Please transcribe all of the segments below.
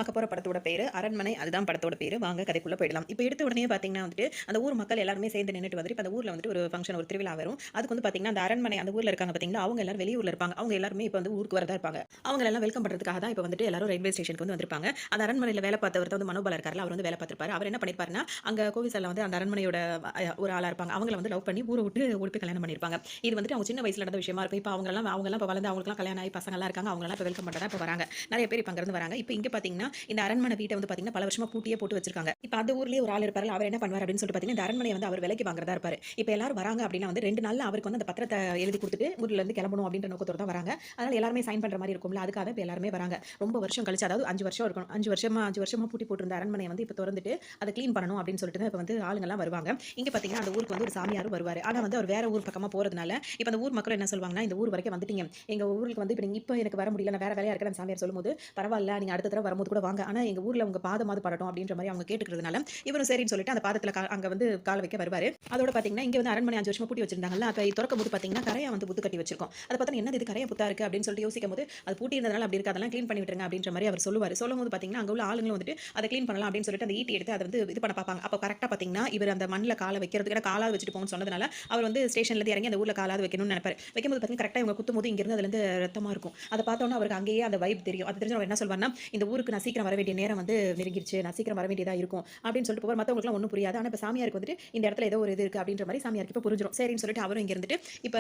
பார்க்க போற படத்தோட பேரு அரண்மனை. அதுதான் படத்தோட பேரு. வாங்க கதைக்குள்ள போயிடலாம். இப்ப எடுத்த உடனே பார்த்தீங்கன்னா வந்துட்டு, அந்த ஊர் மக்கள் எல்லாருமே சேர்ந்து நின்னுட்டு வந்துட்டு, இப்ப அந்த ஊர்ல வந்துட்டு ஒரு ஃபங்ஷன், ஒரு திருவிழா வரும். அதுக்கு வந்து பார்த்தீங்கன்னா, அந்த அரண்மனை அந்த ஊர்ல இருக்காங்க பார்த்தீங்களா, அவங்க எல்லாரும் வெளியூர்ல இருப்பாங்க. அவங்க எல்லாருமே இப்ப வந்து ஊருக்கு வரதா இருப்பாங்க. அவங்கள எல்லாம் வெல்கம் பண்றதுக்காக தான் இப்ப வந்துட்டு எல்லாரும் ரயில்வே ஸ்டேஷனுக்கு வந்து வந்திருப்பாங்க. அந்த அரண்மனையில வேலை பார்த்தவர் வந்து மனோபாலா இருக்கார்ல, அவர் வந்து வேலை பார்த்திருப்பாரு. அவர் என்ன பண்ணியிருப்பாருன்னா, அங்க கோவில்ல வந்து அந்த அரண்மனையோட ஒரு ஆளா இருப்பாங்க. அவங்கள வந்து லவ் பண்ணி ஊர விட்டு ஓடி போய் கல்யாணம் பண்ணியிருப்பாங்க. இது வந்துட்டு அவங்க சின்ன வயசுல நடந்த விஷயமா இருக்கும். இப்ப அவங்கலாம் இப்ப வளர்ந்து அவங்களுக்குலாம் கல்யாணம் ஆகி பசங்கலாம் இருக்காங்க. அவங்கலாம் இப்ப வெல்கம் பண்றதா இப்ப வராங்க. நெறைய பேர் இப்ப அங்கிருந்து வராங்க. இப்ப இங்க பார்த்தீங்கன்னா, இந்த அரண்மனை வீட்ட வந்து பார்த்தீங்கன்னா, பல வருஷமா பூட்டியே போட்டு வச்சிருக்காங்க. இப்ப அந்த ஊர்லயே ஒரு ஆள் இருப்பார்ல, அவர் என்ன பண்ணுவார் அப்படின்னு சொல்லிட்டு பார்த்தீங்கன்னா, இந்த அரண்மனைய வந்து அவர் விலைக்கு வாங்குறதா இருப்பாரு. இப்ப எல்லாரும் வராங்க அப்படின்னா வந்து 2 நாள்ல அவருக்கு வந்து அந்த பத்திரத்த எழுதி குடுத்துட்டு ஊர்ல இருந்து கிளம்பணும் அப்படின்ற நோக்கத்தோட தான் வராங்க. அதனால எல்லாருமே சைன் பண்ற மாரி இருக்கும்ல, அதுக்காக தான் இப்ப எல்லாருமே வராங்க. ரொம்ப வருஷம் கழிச்சு, அதாவது 5 வருஷம் இருக்கணும். 5 வருஷமா பூட்டி போட்டிருந்த அரண்மனைய வந்து இப்ப தொறந்துட்டு அத கிளீன் பண்ணணும் அப்படின்னு சொல்லிட்டு தான் இப்ப வந்து ஆளுங்கலாம் வருவாங்க. இங்க பார்த்தீங்கன்னா, அந்த ஊருக்கு வந்து ஒரு சாமியாரும் வருவாரு. ஆனா வந்து அவர் வேற ஊர் பக்கமா போறதுனால, இப்ப அந்த ஊர் மக்கள் என்ன சொல்வாங்கன்னா, இந்த ஊர் வரைக்கும் வந்துட்டீங்க. எங்க ஊருக்கு வந்து இப்ப நீங்க இப்ப எனக்கு வர முடியல. நான் வேற வேலையா இருக்கேன். அந்த சாமியார் சொல்லும்போது, பரவால்ல நீங்க அடுத்த தடவ வரும்போது கூட வாங்க. ஆனா எங்க ஊர்ல உங்க பாதமாவது படட்டும் அப்படின்ற மாரி அவங்க கேட்டுக்கிறதுனால, இவரும் சரின்னு சொல்லிட்டு அந்த பாதத்துல அங்க வந்து கால வைக்க வருவாரு. அதோட பார்த்தீங்கன்னா, இங்க வந்து அரண்மனை 5 வருஷமா பூட்டி வச்சிருந்தாங்கல்ல. அப்ப தொறக்கும்போது பார்த்தீங்கன்னா, கரையா வந்து புத்து கட்டி வச்சிருக்கோம். அத பார்த்தா என்னது இது கரையா புத்தா இருக்கு அப்படின்னு சொல்லிட்டு யோசிக்கும்போது, அது பூட்டி இருந்ததுனால அப்படி இருக்கு. அதெல்லாம் கிளீன் பண்ணி விட்டுருங்க அப்படின்ற மாரி அவர் சொல்லுவாரு. சொல்லும்போது பார்த்தீங்கன்னா, அங்க உள்ள ஆளுங்களும் வந்துட்டு அத கிளீன் பண்ணலாம் அப்படின்னு சொல்லிட்டு அந்த ஈட்டி எடுத்து அத வந்து இது பண்ண பார்ப்பாங்க. அப்ப கரெக்ட்டா பார்த்தீங்கன்னா, இவர் அந்த மண்ல கால வைக்கிறதுக்கு ஏன்னா காலாவது வச்சுட்டு போங்கன்னு சொன்னதுனால, அவர் வந்து ஸ்டேஷன்ல இருந்து இறங்கி அந்த ஊர்ல காலாவது வைக்கணும்னு நெனைப்பாரு. வைக்கும்போது பார்த்தீங்கன்னா, கரெக்ட்டா இவங்க குத்தும்போது இங்க இருந்து அதுலருந்து ரத்தமா இருக்கும். அத பார்த்தோனே அவருக்கு அங்கேயே அந்த வைப் தெரியும். அது தெரிஞ்சு அவர் என்ன சொல்வார்னா, இந்த ஊருக்கு நான் சீக்கிரம் வர வேண்டிய நேரம் வந்து நெருங்கிருச்சு. நான் சீக்கிரம் வர வேண்டியதா இருக்கும் அப்படின்னு சொல்லிட்டு போவார். மத்தவங்களுக்குலாம் ஒண்ணும் புரியாது. ஆனா இப்ப சாமியாருக்கு வந்துட்டு இந்த இடத்துல ஏதோ ஒரு இது இருக்கு அப்படின்ற மாரி சாமியாருக்கு இப்ப புரிஞ்சிரும். சரின்னு சொல்லிட்டு அவரும் இங்க இருந்துட்டு இப்ப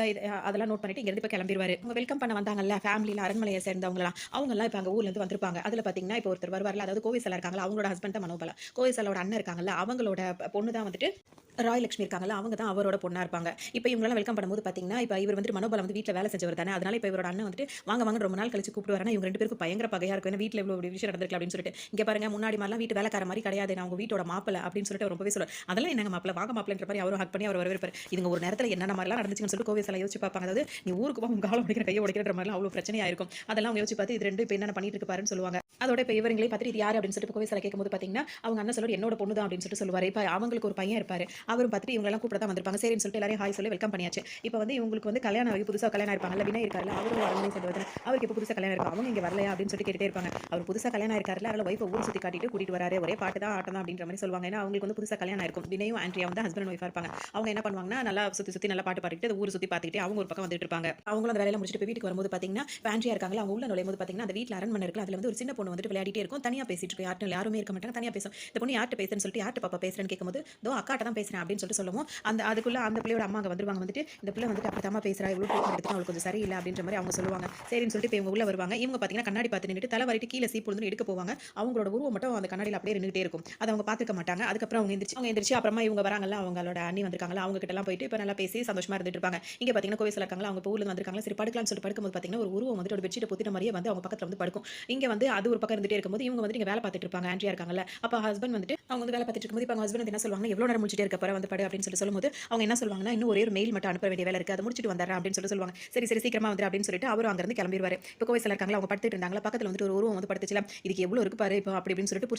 அதெல்லாம் நோட் பண்ணிட்டு இங்க இருந்து இப்ப கிளம்பிருவாரு. அவங்க வெல்கம் பண்ண வந்தாங்கல்ல ஃபேமிலில அரண்மனையை சேர்ந்தவங்கலாம். அவங்கலாம் இப்ப அங்க ஊர்ல இருந்து வந்திருப்பாங்க. அதுல பாத்தீங்கன்னா இப்ப ஒருத்தர் வருவார்ல, அதாவது கோவிசலா இருக்காங்கல்ல, அவங்களோட ஹஸ்பண்ட் தான் மனோபலா. கோவிசலோட அண்ணன் இருக்காங்கல்ல, அவங்களோட பொண்ணு தான் வந்துட்டு ராயலட்சுமி இருக்காங்கல்ல, அவங்க தான் அவரோட பொண்ணா இருப்பாங்க. இப்ப இவங்களலாம் வெல்கம் பண்ணும்போது பாத்தீங்கன்னா, இப்ப இவர் வந்துட்டு மனோபலா வந்து வீட்ல வேலை செஞ்சவர் தானே. அதனால இப்ப இவரோட அண்ணன் வந்துட்டு வாங்க வாங்கன்னு ரொம்ப நாள் கழிச்சு கூப்பிடுவாரு. இவங்க 2 பேருக்கும் பயங்கர பகையா இருக்கும். ஏன்னா வீட்ல இவ்வளவு விஷயம் நடந்திருக்கு அப்படின்னு சொல்லிட்டு. இங்க பாருங்க முன்னாடி மாரிலாம் வீட்டு வேலைக்கார மாரி கிடையாது. நான் உங்க வீட்டோட மாப்பிள அப்படின்னு சொல்லிட்டு அவர் ரொம்பவே சொல்லுவாரு. அதெல்லாம் என்னங்க மாப்பிள வாங்க மாப்பிளன்ற மாரி அவரும் ஹக் பண்ணி அவர் வரவேற்பாரு. இதுங்க ஒரு நேரத்துல என்னென்ன மாரிலாம் நடந்துச்சுன்னு சொல்லிட்டு கோவிசலா யோசிச்சு பார்ப்பாங்க. அதாவது நீ ஊருக்கு போ உன் கால உடைக்கிற கைய உடைக்கிறன்ற மாரிலாம் அவ்வளவு பிரச்சனையா இருக்கும். அதெல்லாம் அவங்க யோசிச்சு பார்த்து இது 2 இப்ப என்னென்ன பண்ணிட்டு இருக்கு பாருன்னு சொல்லுவாங்க. அதோட இப்ப இவங்களே பார்த்துட்டு இது யாரு அப்படின்னு சொல்லிட்டு கோவிசலா கேட்கும்போது பாத்தீங்கன்னா, அவங்க அண்ணன் சொல்லுவாரு என்னோட பொண்ணு தான் அப்படின்னு சொல்லிட்டு சொல்லுவாரு. இப்ப அவங்களுக்கு ஒரு பையன் இருப்பாரு. அவரும் பார்த்துட்டு இவங்க எல்லாம் கூப்பிட தான் வந்திருப்பாங்க. சரின்னு சொல்லிட்டு எல்லாரையும் ஹாய் சொல்லி வெல்கம் பண்ணியாச்சு. இப்ப வந்து இவங்களுக்கு வந்து கல்யாணம் ஆகி புதுசா கல்யாணம் ஆயிருப்பாங்கல்ல, வினய் இருக்கார்ல, அவரும் அரண்மனை சேர்ந்தவர் தானே. அவருக்கு இப்ப புதுசா கல்யாணம் ஆயிருக்கும். அவங்க இங்க வரலையா அப்படின்னு சொல்லிட்டு கேட்டுட்டே இருப்பாங்க. அவர் புதுசா கல்யாணம் ஆயிருக்காருல்ல, அதனால வைஃப ஊர் சுத்தி காட்டிட்டு கூட்டிட்டு வராரு. ஒரே பாட்டு தான் ஆட்டம் தான் அப்படின்ற மாரி சொல்லுவாங்க. ஏன்னா அவங்களுக்கு வந்து புதுசா கல்யாணம் ஆயிருக்கும். வினயும் ஆண்ட்ரியா வந்து ஹஸ்பண்ட் அண்ட் ஒய்ஃபா இருப்பாங்க. அவங்க என்ன பண்ணுவாங்கன்னா, நல்லா சுத்தி சுத்தி நல்லா பாட்டு பாடிட்டு அந்த ஊர் சுத்தி பார்த்துக்கிட்டே அவங்க ஒரு பக்கம் வந்துட்டு இருப்பாங்க. அவங்களும் அந்த வேலையெல்லாம் முடிச்சுட்டு போய் வீட்டுக்கு வரும்போது பாத்தீங்கன்னா, இப்ப ஆண்ட்ரியா இருக்காங்கல்ல, அவங்க உள்ள நுழையும்போது பாத்தீங்கன்னா, அந்த வீட்ல அரண்மனை இருக்குல்ல, அதுல வந்து ஒரு சின்ன பொண்ணு வந்துட்டு விளையாடிட்டே இருக்கும். தனியா பேசிட்டு இருக்கும். யாருமே இருக்க மாட்டாங்க. தனியா பேசும். இந்த பொண்ணு யார்ட்ட பேசுறேன்னு சொல்லிட்டு யார்ட்ட பாப்பா பேசுறேன்னு கேட்கும்போது, "தோ அக்காட்ட தான் பேசுறேன்" அப்படின்னு சொல்லிட்டு சொல்லவும், அதுக்குள்ள அந்த பிள்ளையோட அம்மா அங்க வந்துருவாங்க. வந்துட்டு இந்த பிள்ளை வந்துட்டு அப்படித்தாம்மா பேசுறா, இவ்வளவு ட்ரீட்மெண்ட் எடுத்துட்டு அவளுக்கு கொஞ்சம் சரியில்ல அப்படின்ற மாரி அவங்க சொல்லுவாங்க. சரின்னு சொல்லிட்டு இப்ப இவங்க உள்ள வருவாங்க. இவங்க பாத்தீங்கன்னா கண்ணாடி பார்த்து நின்னுட்டு தலை வாரிட்டு கீழ சீப்பு விழுந்துன்னு எடுக்க போவாங்க. அவங்களோட உருவம் மட்டும் அந்த கண்ணாடியில அப்படியே நின்னுட்டே இருக்கும். அத அவங்க பார்த்துக்க மாட்டாங்க. அதுக்கப்புறம் அவங்க எந்திரிச்சு அப்புறமா இவங்க வராங்கல்ல, அவங்களோட அண்ணி வந்திருக்காங்கல்ல, அவங்க கிட்டலாம் போயிட்டு இப்ப நல்லா பேசி சந்தோஷமா இருந்துட்டு இருப்பாங்க. இங்க பாத்தீங்கன்னா கோவில்ல இருக்காங்கல்ல, அவங்க இப்ப ஊர்ல இருந்து வந்திருக்காங்கல்ல, சரி படுக்கலாம்னு சொல்லிட்டு படுக்கும்போது பாத்தீங்கன்னா ஒரு உருவம் வந்துட்டு ஒரு பெட்ஷீட்ட பொத்தின மாரியே வந்து அவங்க பக்கத்துல வந்து படுக்கும். இங்க வந்து அது ஒரு பக்கம் இருந்துட்டே இருக்கும்போது இவங்க வந்துட்டு இங்க வேலை பார்த்துட்டு இருப்பாங்க. ஆண்ட்ரியா இருக்காங்கல்ல, அப்ப ஹஸ்பண்ட் வந்துட்டு அவங்க வந்து வேலை பார்த்துட்டு இருக்கும்போது இப்ப அவங்க ஹஸ்பண்ட் வந்து என்ன சொல்லுவாங்கன்னா, எவ்வளவு நேரம் முழிச்சிட்டே இருக்க போற வந்து படு அப்படின்னு சொல்லும்போது அவங்க என்ன சொல்லுவாங்கன்னா, இன்னும் ஒரே ஒரு மெயில் மட்டும் அனுப்ப வேண்டிய வேலை இருக்கு. அத முடிச்சிட்டு வந்துடுறேன் அப்படின்னு சொல்லுவாங்க. சரி சரி சீக்கிரமா வந்துரு அப்படின்னு சொல்லிட்டு அவரும் அங்க இருந்து கிளம்பிடுவாரு. இப்ப கோவில்ல இருக்காங்கல்ல, அவங்க படுத்துட்டு இருந்தாங்களா, பக்கத்துல வந்துட்டு ஒரு உருவம் வந்து படுத்துச்சுல, இதுக்கு எவ்வளவு இருக்கு பாரு இப்போ அப்படி இப்படின்னு சொல்லிட்டு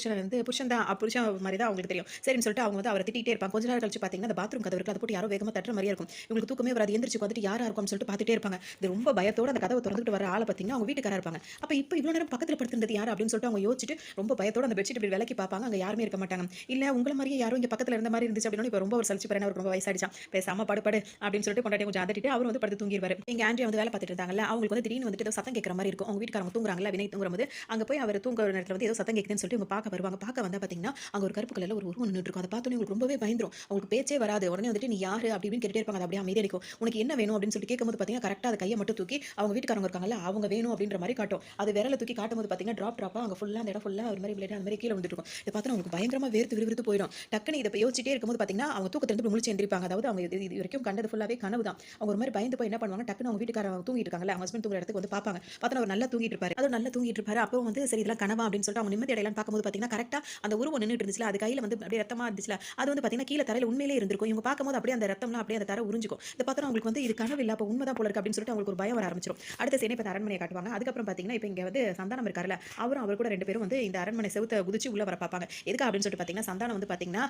புருஷன் மாதிரி தான் அவங்களுக்கு தெரியும். சரின்னு சொல்லிட்டு அவங்க வந்து அவரை திட்டிட்டே இருப்பாங்க. கொஞ்ச நேரம் கழிச்சு பாத்தீங்கன்னா, அந்த பாத்ரூம் கதவு இருக்கு, அதை போட்டு யாரோ வேகமா தட்டுற மாதிரியா இருக்கும். இவங்களுக்கு தூக்கமே வராது. எந்திரிச்சு வந்துட்டு யாரா இருக்கும்னு சொல்லிட்டு பாத்துட்டே இருப்பாங்க. இது ரொம்ப பயத்தோட அந்த கதவை திறந்துட்டு வர ஆளை பாத்தீங்கன்னா அவங்க வீட்டுக்காரா இருப்பாங்க. அப்ப இப்ப இவ்வளவு நேரம் பக்கத்துல படுத்திருந்தது யாரு அப்படின்னு சொல்லிட்டு அவங்க யோசிச்சுட்டு ரொம்ப பயத்தோட அந்த பெட்ஷீட் இப்படி விலக்கி பார்ப்பாங்க. அங்க யாருமே இருக்க மாட்டாங்க. இல்ல உங்கள மாதிரியே யாரும் இங்க பக்கத்துல இருந்த மாதிரி இருந்துச்சு அப்படின்னு இப்ப ரொம்ப ஒரு சலிச்சு போறேன், அவருக்கு ரொம்ப வயசாயிடுச்சாம். பேசாம படு அப்படின்னு சொல்லிட்டு பொண்டாட்டி கொஞ்சம் அதட்டிட்டு அவரும் வந்து படுத்து தூங்கிடுவாரு. இங்க ஆண்ட்ரியா வந்து வேலை பார்த்துட்டு இருந்தாங்கல்ல, அவங்களுக்கு வந்து திடீர்னு வந்துட்டு ஏதோ சத்தம் கேட்கற மாதிரி இருக்கும். அவங்க வீட்டுக்காரங்க தூங்குறாங்கல்ல, வினய் தூங்கும்போது அங்க போய் அவர் தூங்குற நேரத்துல வந்து ஏதோ சத்தம் கேட்குதுன்னு சொல்லிட்டு இவங்க பார்க்க வருவாங்க. பார்க்க வந்தா பாத்தீங்கன்னா, அங்க ஒரு கருப்பு கலர்ல ஒரு உருவம் நின்னுட்டு இருக்கும். அத பார்த்தோனே உங்களுக்கு ரொம்பவே பயந்துரும். அவங்களுக்கு பேச்சே வராது. உடனே வந்துட்டு நீ யாரு அப்படி இப்படின்னு கேட்டுட்டே இருப்பாங்க. அது அப்படியே அமைதியா நிக்கும். உனக்கு என்ன வேணும் அப்படின்னு சொல்லிட்டு கேட்கும்போது பாத்தீங்கன்னா, கரெக்ட்டா அந்த கைய மட்டும் தூக்கி அவங்க வீட்டுக்காரங்க இருக்காங்கல்ல, அவங்க வேணும் அப்படின்ற மாதிரி காட்டும். அது விரல தூக்கி காட்டும்போது பாத்தீங்கன்னா, டிராப்பா அங்க ஃபுல்லா அந்த இடம் ஃபுல்லா ஒரு மாதிரி பிளேட் அந்த மாதிரி கீழ விழுந்துட்டு இருக்கும். இத பார்த்தா அவங்களுக்கு பயங்கரமா வேர்த்து விறுவிறுத்து போயிடும். டக்குனு இத யோசிச்சிட்டே இருக்கும்போது பாத்தீங்கன்னா, அவங்க தூக்கத்துல இருந்து முழிச்சு எந்திரிப்பாங்க. அதாவது அவங்க இது வரைக்கும் கண்டது ஃபுல்லாவே கனவு தான். அவங்க ஒரு மாதிரி பயந்து போய் என்ன பண்ணுவாங்க, டக்குனு அவங்க வீட்டுக்காரங்க தூங்கிட்டு இருக்காங்கல்ல, அவங்க ஹஸ்பண்ட் தூங்குற இடத்துக்கு வந்து பார்ப்பாங்க. பார்த்தா அவர் நல்லா தூங்கிட்டு இருப்பாரு. அதுவும் நல்லா தூங்கிட்டு இருப்பாரு. அப்போ வந்து சரி இதெல்லாம் கனவா அப்படின்னு சொல்லிட்டு அவங்க நிம்மதி அடையலாம்னு பார்க்கும்போது பாத்தீங்கன்னா, கரெக்ட்டா அந்த உருவம் நின்னுட்டு இருந்துச்சுல, அது கையில வந்து அப்படியே ரத்தமா இருந்துச்சுல, அது வந்து பாத்தீங்கன்னா கீழ தரையில உண்மையிலேயே இருந்திருக்கும். இவங்க பார்க்கும்போது அப்படியே அந்த ரத்தம்லாம் அப்படியே அந்த தரை உறிஞ்சுக்கும். இத பார்த்தா அவங்களுக்கு வந்து இது கனவு இல்ல, அப்ப உண்மைதான் போல இருக்கு அப்படின்னு சொல்லிட்டு அவங்களுக்கு ஒரு பயம் வர ஆரம்பிச்சிரும். அடுத்த சீனே இப்ப அரண்மனையை காட்டுவாங்க. அதுக்கப்புறம் பாத்தீங்கன்னா, இப்ப இங்க வந்து சந்தானம் இருக்காருல்ல, அவரும் அவர் கூட 2 பேரும் வந்து இந்த அரண்மனை செவுத்த குதிச்சு உள்ள வர பார்ப்பாங்க. எதுக்கு அப்படின்னு சொல்லிட்டு பார்த்தீங்கன்னா, சந்தானம் வந்து பார்த்தீங்கன்னா,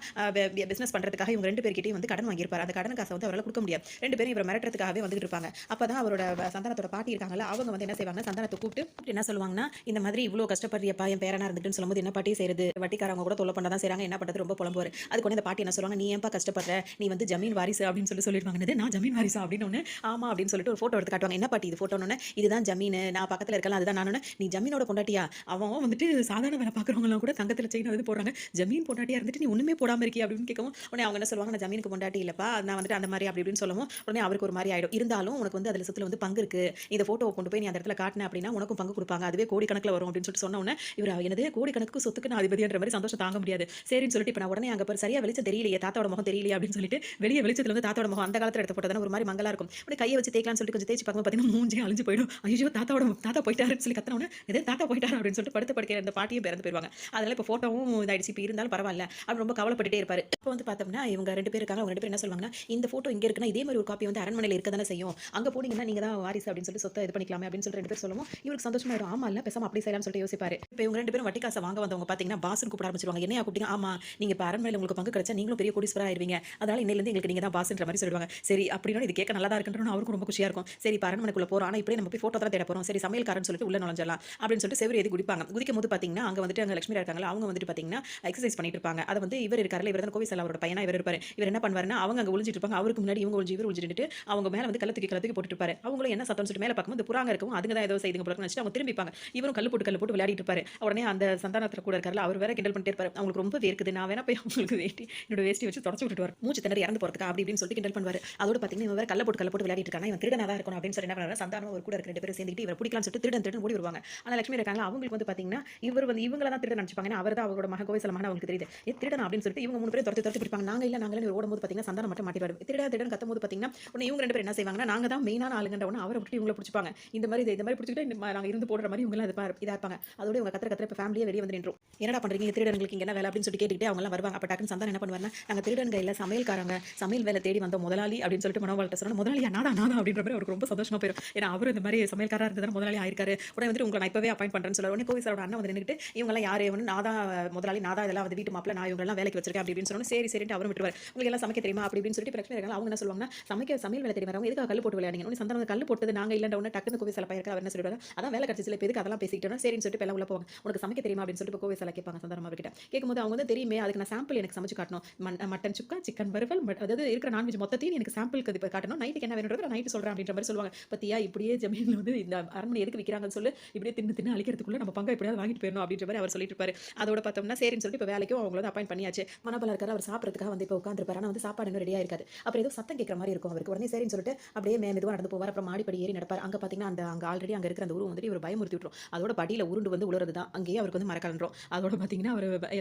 பிசினஸ் பண்றதுக்காக இவங்க 2 பேர்கிட்டயும் வந்து கடன் வாங்கியிருப்பாரு. அந்த கடன் காசை வந்து அவரால குடுக்க முடியாது. 2 பேரும் இவர மிரட்டுறதுக்காகவே வந்துட்டு இருப்பாங்க. அப்பதான் அவரோட சந்தானத்தோட பாட்டி இருக்காங்கல்ல, அவங்க வந்து என்ன செய்வாங்கன்னா, சந்தானத்த கூப்பிட்டு என்ன சொல்லுவாங்கன்னா, இந்த மாதிரி இவ்ளோ கஷ்டப்படுறியப்பா என் பேரனா இருந்துட்டுன்னு சொல்லும்போது, என்ன பாட்டி செய்றது? வட்டிக்காரங்க கூட தொல்ல பண்ண தான் செய்றாங்க. என்ன பண்றது? ரொம்ப புலம்புவாரு. அதுக்கு உடனே இந்த பாட்டி என்ன சொல்லுவாங்க, நீ ஏன்பா கஷ்டப்படுற? நீ வந்து ஜமீன் வாரிசு அப்படின்னு சொல்லிருவாங்க. என்னது நான் ஜமீன் வாரிசா அப்படின்னு ஒண்ணு, ஆமா அப்படின்னு சொல்லிட்டு ஒரு போட்டோ எடுத்து காட்டுவாங்க. என்ன பாட்டி இது போட்டோன்னு, இதுதான் ஜமீனு. நான் பக்கத்துல இருக்கல அதுதான் நானு. நீ ஜமீனோட பொண்டாட்டியா? அவன் வந்துட்டு சாதாரண வேலை பார்க்குறவங்க எல்லாம் கூட தங்கத்துல செயின் அது போடுறாங்க. ஜமீன் பொண்டாட்டியா இருந்துட்டு நீ ஒண்ணுமே போடாம இருக்கியே அப்படின்னு கேட்கவும், உடனே அவங்க என்ன சொல்லுவாங்க, நான் ஜமீனுக்கு பொண்டாட்டி இல்லப்பா. நான் வந்துட்டு அந்த மாதிரி அப்படி இப்படின்னு சொல்லவும், உடனே அவருக்கு ஒரு மாதிரி ஆயிடும். இருந்தாலும் உனக்கு வந்து அதுல சொத்துல வந்து பங்கு இருக்கு. இந்த போட்டோவை கொண்டு போய் நீ அந்த இடத்துல காட்டின அப்படின்னா உனக்கும் பங்கு கொடுப்பாங்க. அதுவே கோடிக்கணக்கில் வரும் அப்படின்னு சொல்லிட்டு சொன்ன உடனே இவர் என்னது கோடிக்கணக்கு சொத்துக்கு நான் அதிபதின்ற மாதிரி சந்தோஷம் தாங்க முடியாது. சரின்னு சொல்லிட்டு இப்ப நான் உடனே அங்க பாரு சரியா வெளிச்சம் தெரியலையே, தாத்தாவோட முகம் தெரியலையே அப்படின்னு சொல்லிட்டு வெளியே வெளிச்சத்துல வந்து தாத்தாவோட முகம் அந்த காலத்துல எடுத்த போட்டோ தானே ஒரு மாதிரி மங்கலா இருக்கும். உடனே கையை வச்சு தேய்க்கலாம்னு சொல்லிட்டு கொஞ்சம் தேய்ச்சி பார்க்கும்போது பார்த்தீங்கன்னா மூஞ்சி அழிஞ்சு போயிடும். ஐயோ தாத்தா போயிட்டாருன்னு சொல்லி கத்தனவொடனே எதே தாத்தா போயிட்டாரு அப்படின்னு சொல்லிட்டு படுத்த படுக்கையில அந்த பாட்டியும் பிறந்து போயிருவாங்க. அதனால இப்போ போட்டோவும் இதாயிடுச்சு. இப்போ இருந்தாலும் பரவாயில்ல அப்படின்னு ரொம்ப கவலைப்பட்டுட்டே இருப்பாரு. இப்போ வந்து பார்த்தோம்னா இவங்க 2 பேர் இருக்காங்க. அவங்க 2 பேர் என்ன சொல்லுவாங்கன்னா, இந்த போட்டோ இங்க இருக்குன்னா இதே மாதிரி ஒரு காப்பி வந்து அரண்மனையில் இருக்க தானே செய்யும். அங்க போனீங்கன்னா நீங்க தான் வாரிசு அப்படின்னு சொல்லி சொத்தை இது பண்ணிக்கலாமே அப்படின்னு சொல்லி 2 பேர் சொல்லுவோம். இவருக்கு சந்தோஷமாயிடும். ஆமா இல்ல பேசாம அப்படி செய்யலாம்னு சொல்லிட்டு யோசிப்பாரு. இப்போ இவங்க 2 பேரும் வட்டி காசை வாங்க வந்தவங்க பார்த்தீங்கன்னா பாஸ்ன்னு கூப்பிட ஆரம்பிச்சிருவாங்க. என்னையா கூப்பிட்டீங்க? ஆமா நீங்க இப்போ அரண்மனையில் உங்களுக்கு பங்கு கிடைச்சா நீங்களும் பெரிய கோடீஸ்வரா ஆயிருவீங்க. அதனால இன்னையிலிருந்து எங்களுக்கு நீங்க தான் பாஸ்ன்ற மாதிரி சொல்லுவாங்க. சரி அப்படின்னா இது கேட்க நல்லா தான் இருக்குன்னு அவருக்கும் ரொம்ப குஷியா இருக்கும். சரி இப்போ அரண்மனைக்குள்ள போறோம். ஆனா இப்படியே நம்ம போய் போட்டோ தான் தேட போறோம். சரி சமையல்காரன்னு சொல்லிட்டு உள்ள நுழைஞ்சலாம் அப்படின்னு சொல்லிட்டு செவரு ஏறி குதிப்பாங்க. குதிக்கும் போது பார்த்தீங்கன்னா அங்க வந்துட்டு அங்க லட்சுமி இருக்காங்களா, அவங்க வந்துட்டு பார்த்தீங்கன்னா எக்ஸசைஸ் பண்ணிட்டு இருப்பாங்க. அதை வந்து இவர் இருக்காருல்ல, இவர் தான் கோவிசல் அவரோட பையனா இவர் இருப்பாரு. இவர் என்ன பண்ணுவாருன்னா அவங்க அங்க ஒளிஞ்சிட்டு இருப்பாங்க. அவருக்கு முன்னாடி இவங்க ஒளிஞ்சு இவர் ஒளிஞ்சிட்டு அவங்க மேல வந்து கல்லத்துக்கு போட்டுட்டு இருப்பாரு. அவங்களும் என்ன சத்தம்னு சொல்லிட்டு மேல பார்க்கும்போது இந்த புறாங்க இருக்கும். அதுங்க தான் ஏதோ செய்துங்க போல நினைச்சிட்டு அவங்க திரும்பிப்பாங்க. இவரும் கல்லு போட்டு விளையாடிட்டு இருப்பாரு. உடனே அந்த சந்தானத்துல கூட இருக்காருல்ல, அவர் வேற கிண்டல் பண்ணிட்டே இருப்பாரு. அவங்களுக்கு ரொம்ப வேர்க்குது, நான் வேணா போய் உங்களுக்கு என்னோட வேஷ்டி வச்சு தொடச்சு விட்டுட்டு வரேன், மூச்சு திணறி இறந்து போறதுக்கா அப்படி இப்படின்னு சொல்லிட்டு கிண்டல் பண்ணுவாரு. அதோட பார்த்தீங்கன்னா இவன் வேற கல்ல போட்டு விளையாடிட்டு இருக்காங்க. இவன் திருடனா தான் இருக்கணும் அப்படின்னு சொல்லி என்ன பண்ணுவாரு, சந்தானம் ஒரு கூட இருக்க 2 பேரும் சேர்ந்துட்டு இவரை பிடிக்கலாம்னு சொல்லிட்டு திருடன் ஓடி வருவாங்க. ஆனா லட்சுமி இருக்காங்க, அவங்களுக்கு வந்து பார்த்தீங்கன்னா இவர் வந்து இவங்கள தான் திருடன் நினைச்சுப்பாங்க. அவர் தான் அவரோட மகன் கோவிசல மகன் அவங்களுக்கு தெரியுது. திருடன் அப்படின்னு சொல்லிட்டு இவங்க 3 பேரும் துரத்தி பிடிப்பாங்க. நாங்க இல்ல நாங்களே ஓடும்போது பார்த்தீங்கன்னா சந்தானம் மட்டும் மாட்டிடுவாரு. திருடன் கத்தும்போது பார்த்தீங்கன்னா உடனே இவங்க 2 பேரும் என்ன செய்வாங்கன்னா, நாங்க தான் மெயினான ஆளுங்கன்ற உடனே அவரை விட்டு இவங்கள பிடிச்சிப்பாங்க. இந்த மாதிரி பிடிச்சிக்கிட்டு நாங்க இருந்து போடுற மாதிரி இவங்க எல்லாம் இதா இருப்பாங்க. அதோட இவங்க கத்துற இப்ப ஃபேமிலியே வெளியே வந்து நின்றோம். என்னடா பண்றீங்க திருடங்களுக்கு இங்க என்ன வேலை அப்படின்னு சொல்லி கேட்டுக்கிட்டே அவங்க எல்லாம் வருவாங்க. அப்ப டக்குன்னு சந்தானம் என்ன பண்ணுவாருன்னா, நாங்க திருடங்க இல்ல சமையல்காரங்க, சமையல் வேலை தேடி வந்த முதலாளி அப்படின்னு சொல்லிட்டு மனோபால்ட்ட சொன்னா, முதலாளியா நானா அப்படின்ற மாதிரி அவருக்கு ரொம்ப சந்தோஷமா போயிடும். ஏன்னா அவரு இந்த மாதிரி சமையல்காரா இருந்ததால முதலாளி ஆயிருக்காரு. உடனே வந்துட்டு உங்களை நான் இப்பவே அப்பாயிண்ட் பண்றேன்னு சொல்லுவாரு. உடனே கோவிசலோட அண்ணன் வந்து நின்னுட்டு இவங்க எல்லாம் யாரு நான் தான் முதலாளி, நான் தான் இதெல்லாம் வந்து வீட்டு மாப்பிள்ள, நான் இவங்க எல்லாம் வேலைக்கு வச்சிருக்கேன் அப்படி இப்படின்னு சொன்னா சரி சரின்னு அவரும் விட்டுருவாரு. உங்களுக்கு எல்லாம் சமைக்க தெரியுமா அப்படி இப்படின்னு சொல்லிட்டு பிரச்சனை இருக்காங்க. அவங்க என்ன சொல்லுவாங்கன்னா, சமையல் வேலை தெரியும் வரவங்க எதுக்காக கல்லு போட்டு விளையாடுங்க. உடனே சந்தானம் கல்லு போட்டது நாங்க இல்லன்ற உடனே டக்குன்னு கோவிசல பையன் அவர் என்ன சொல்லிடுவாங்க, அதான் வேலை கிடைச்சில இப்ப எதுக்கு அதெல்லாம் பேசிக்கிட்டோம் சரின்னு சொல்லிட்டு எல்லாம் உள்ள போவாங்க. உனக்கு சமைக்க தெரியுமா அப்படின்னு சொல்லிட்டு கோவிசல கேட்பாங்க சந்தானம் அவர்கிட்ட. கேட்கும்போது அவங்க வந்து தெரியுமே, அதுக்கு நான் சாம்பிள் எனக்கு சமைச்சு காட்டணும். மட்டன் சுக்கா, சிக்கன் வறுவல், அதாவது இருக்கிற நான்வெஜ் மொத்தத்தையும் எனக்கு சாம்பிளுக்கு இது காட்டணும். நைட்டுக்கு என்ன வேணும்ன்றது நான் நைட்டு சொல்றேன் அப்படின்ற மாதிரி சொல்லுவாங்க. பத்தியா இப்படியே ஜமீன்ல வந்து இந்த அரண்மனை எதுக்கு விற்கிறாங்கன்னு சொல்லி இப்படியே தின்னு அழிக்கிறதுக்குள்ள நம்ம பங்கு எப்படியாவது வாங்கிட்டு போயிடணும் அப்படின்ற மாதிரி அவர் சொல்லிட்டு இருப்பாரு. அதோட பார்த்தோம்னா சரின்னு சொல்லிட்டு இப்போ வேலைக்கும் அவங்கள வந்து அப்பாயிண்ட் பண்ணியாச்சு. மனோபலம் இருக்காரு, அவர் சாப்பிட்றதுக்காக வந்து இப்போ உட்காந்துருப்பாரு. ஆனால் வந்து சாப்பாடு இன்னும் ரெடியாக இருக்காது. அப்புறம் ஏதோ சத்தம் கேட்குற மாதிரி இருக்கும் அவருக்கு. உடனே சரின்னு சொல்லிட்டு அப்படியே மெதுவாக நடந்து போவார். அப்புறம் மாடிப்படி ஏறி நடப்பார். அங்கே பார்த்தீங்கன்னா அங்கே ஆல்ரெடி அங்கே இருக்கிற அந்த உருவம் வந்துட்டு இவர் பயமுறுத்தி விட்டுரும். அதோட படியில் உருண்டு வந்து உழுறது தான் அங்கேயே அவருக்கு வந்து மறக்கலன்றோம். அதோட பார்த்தீங்கன்னா அவர்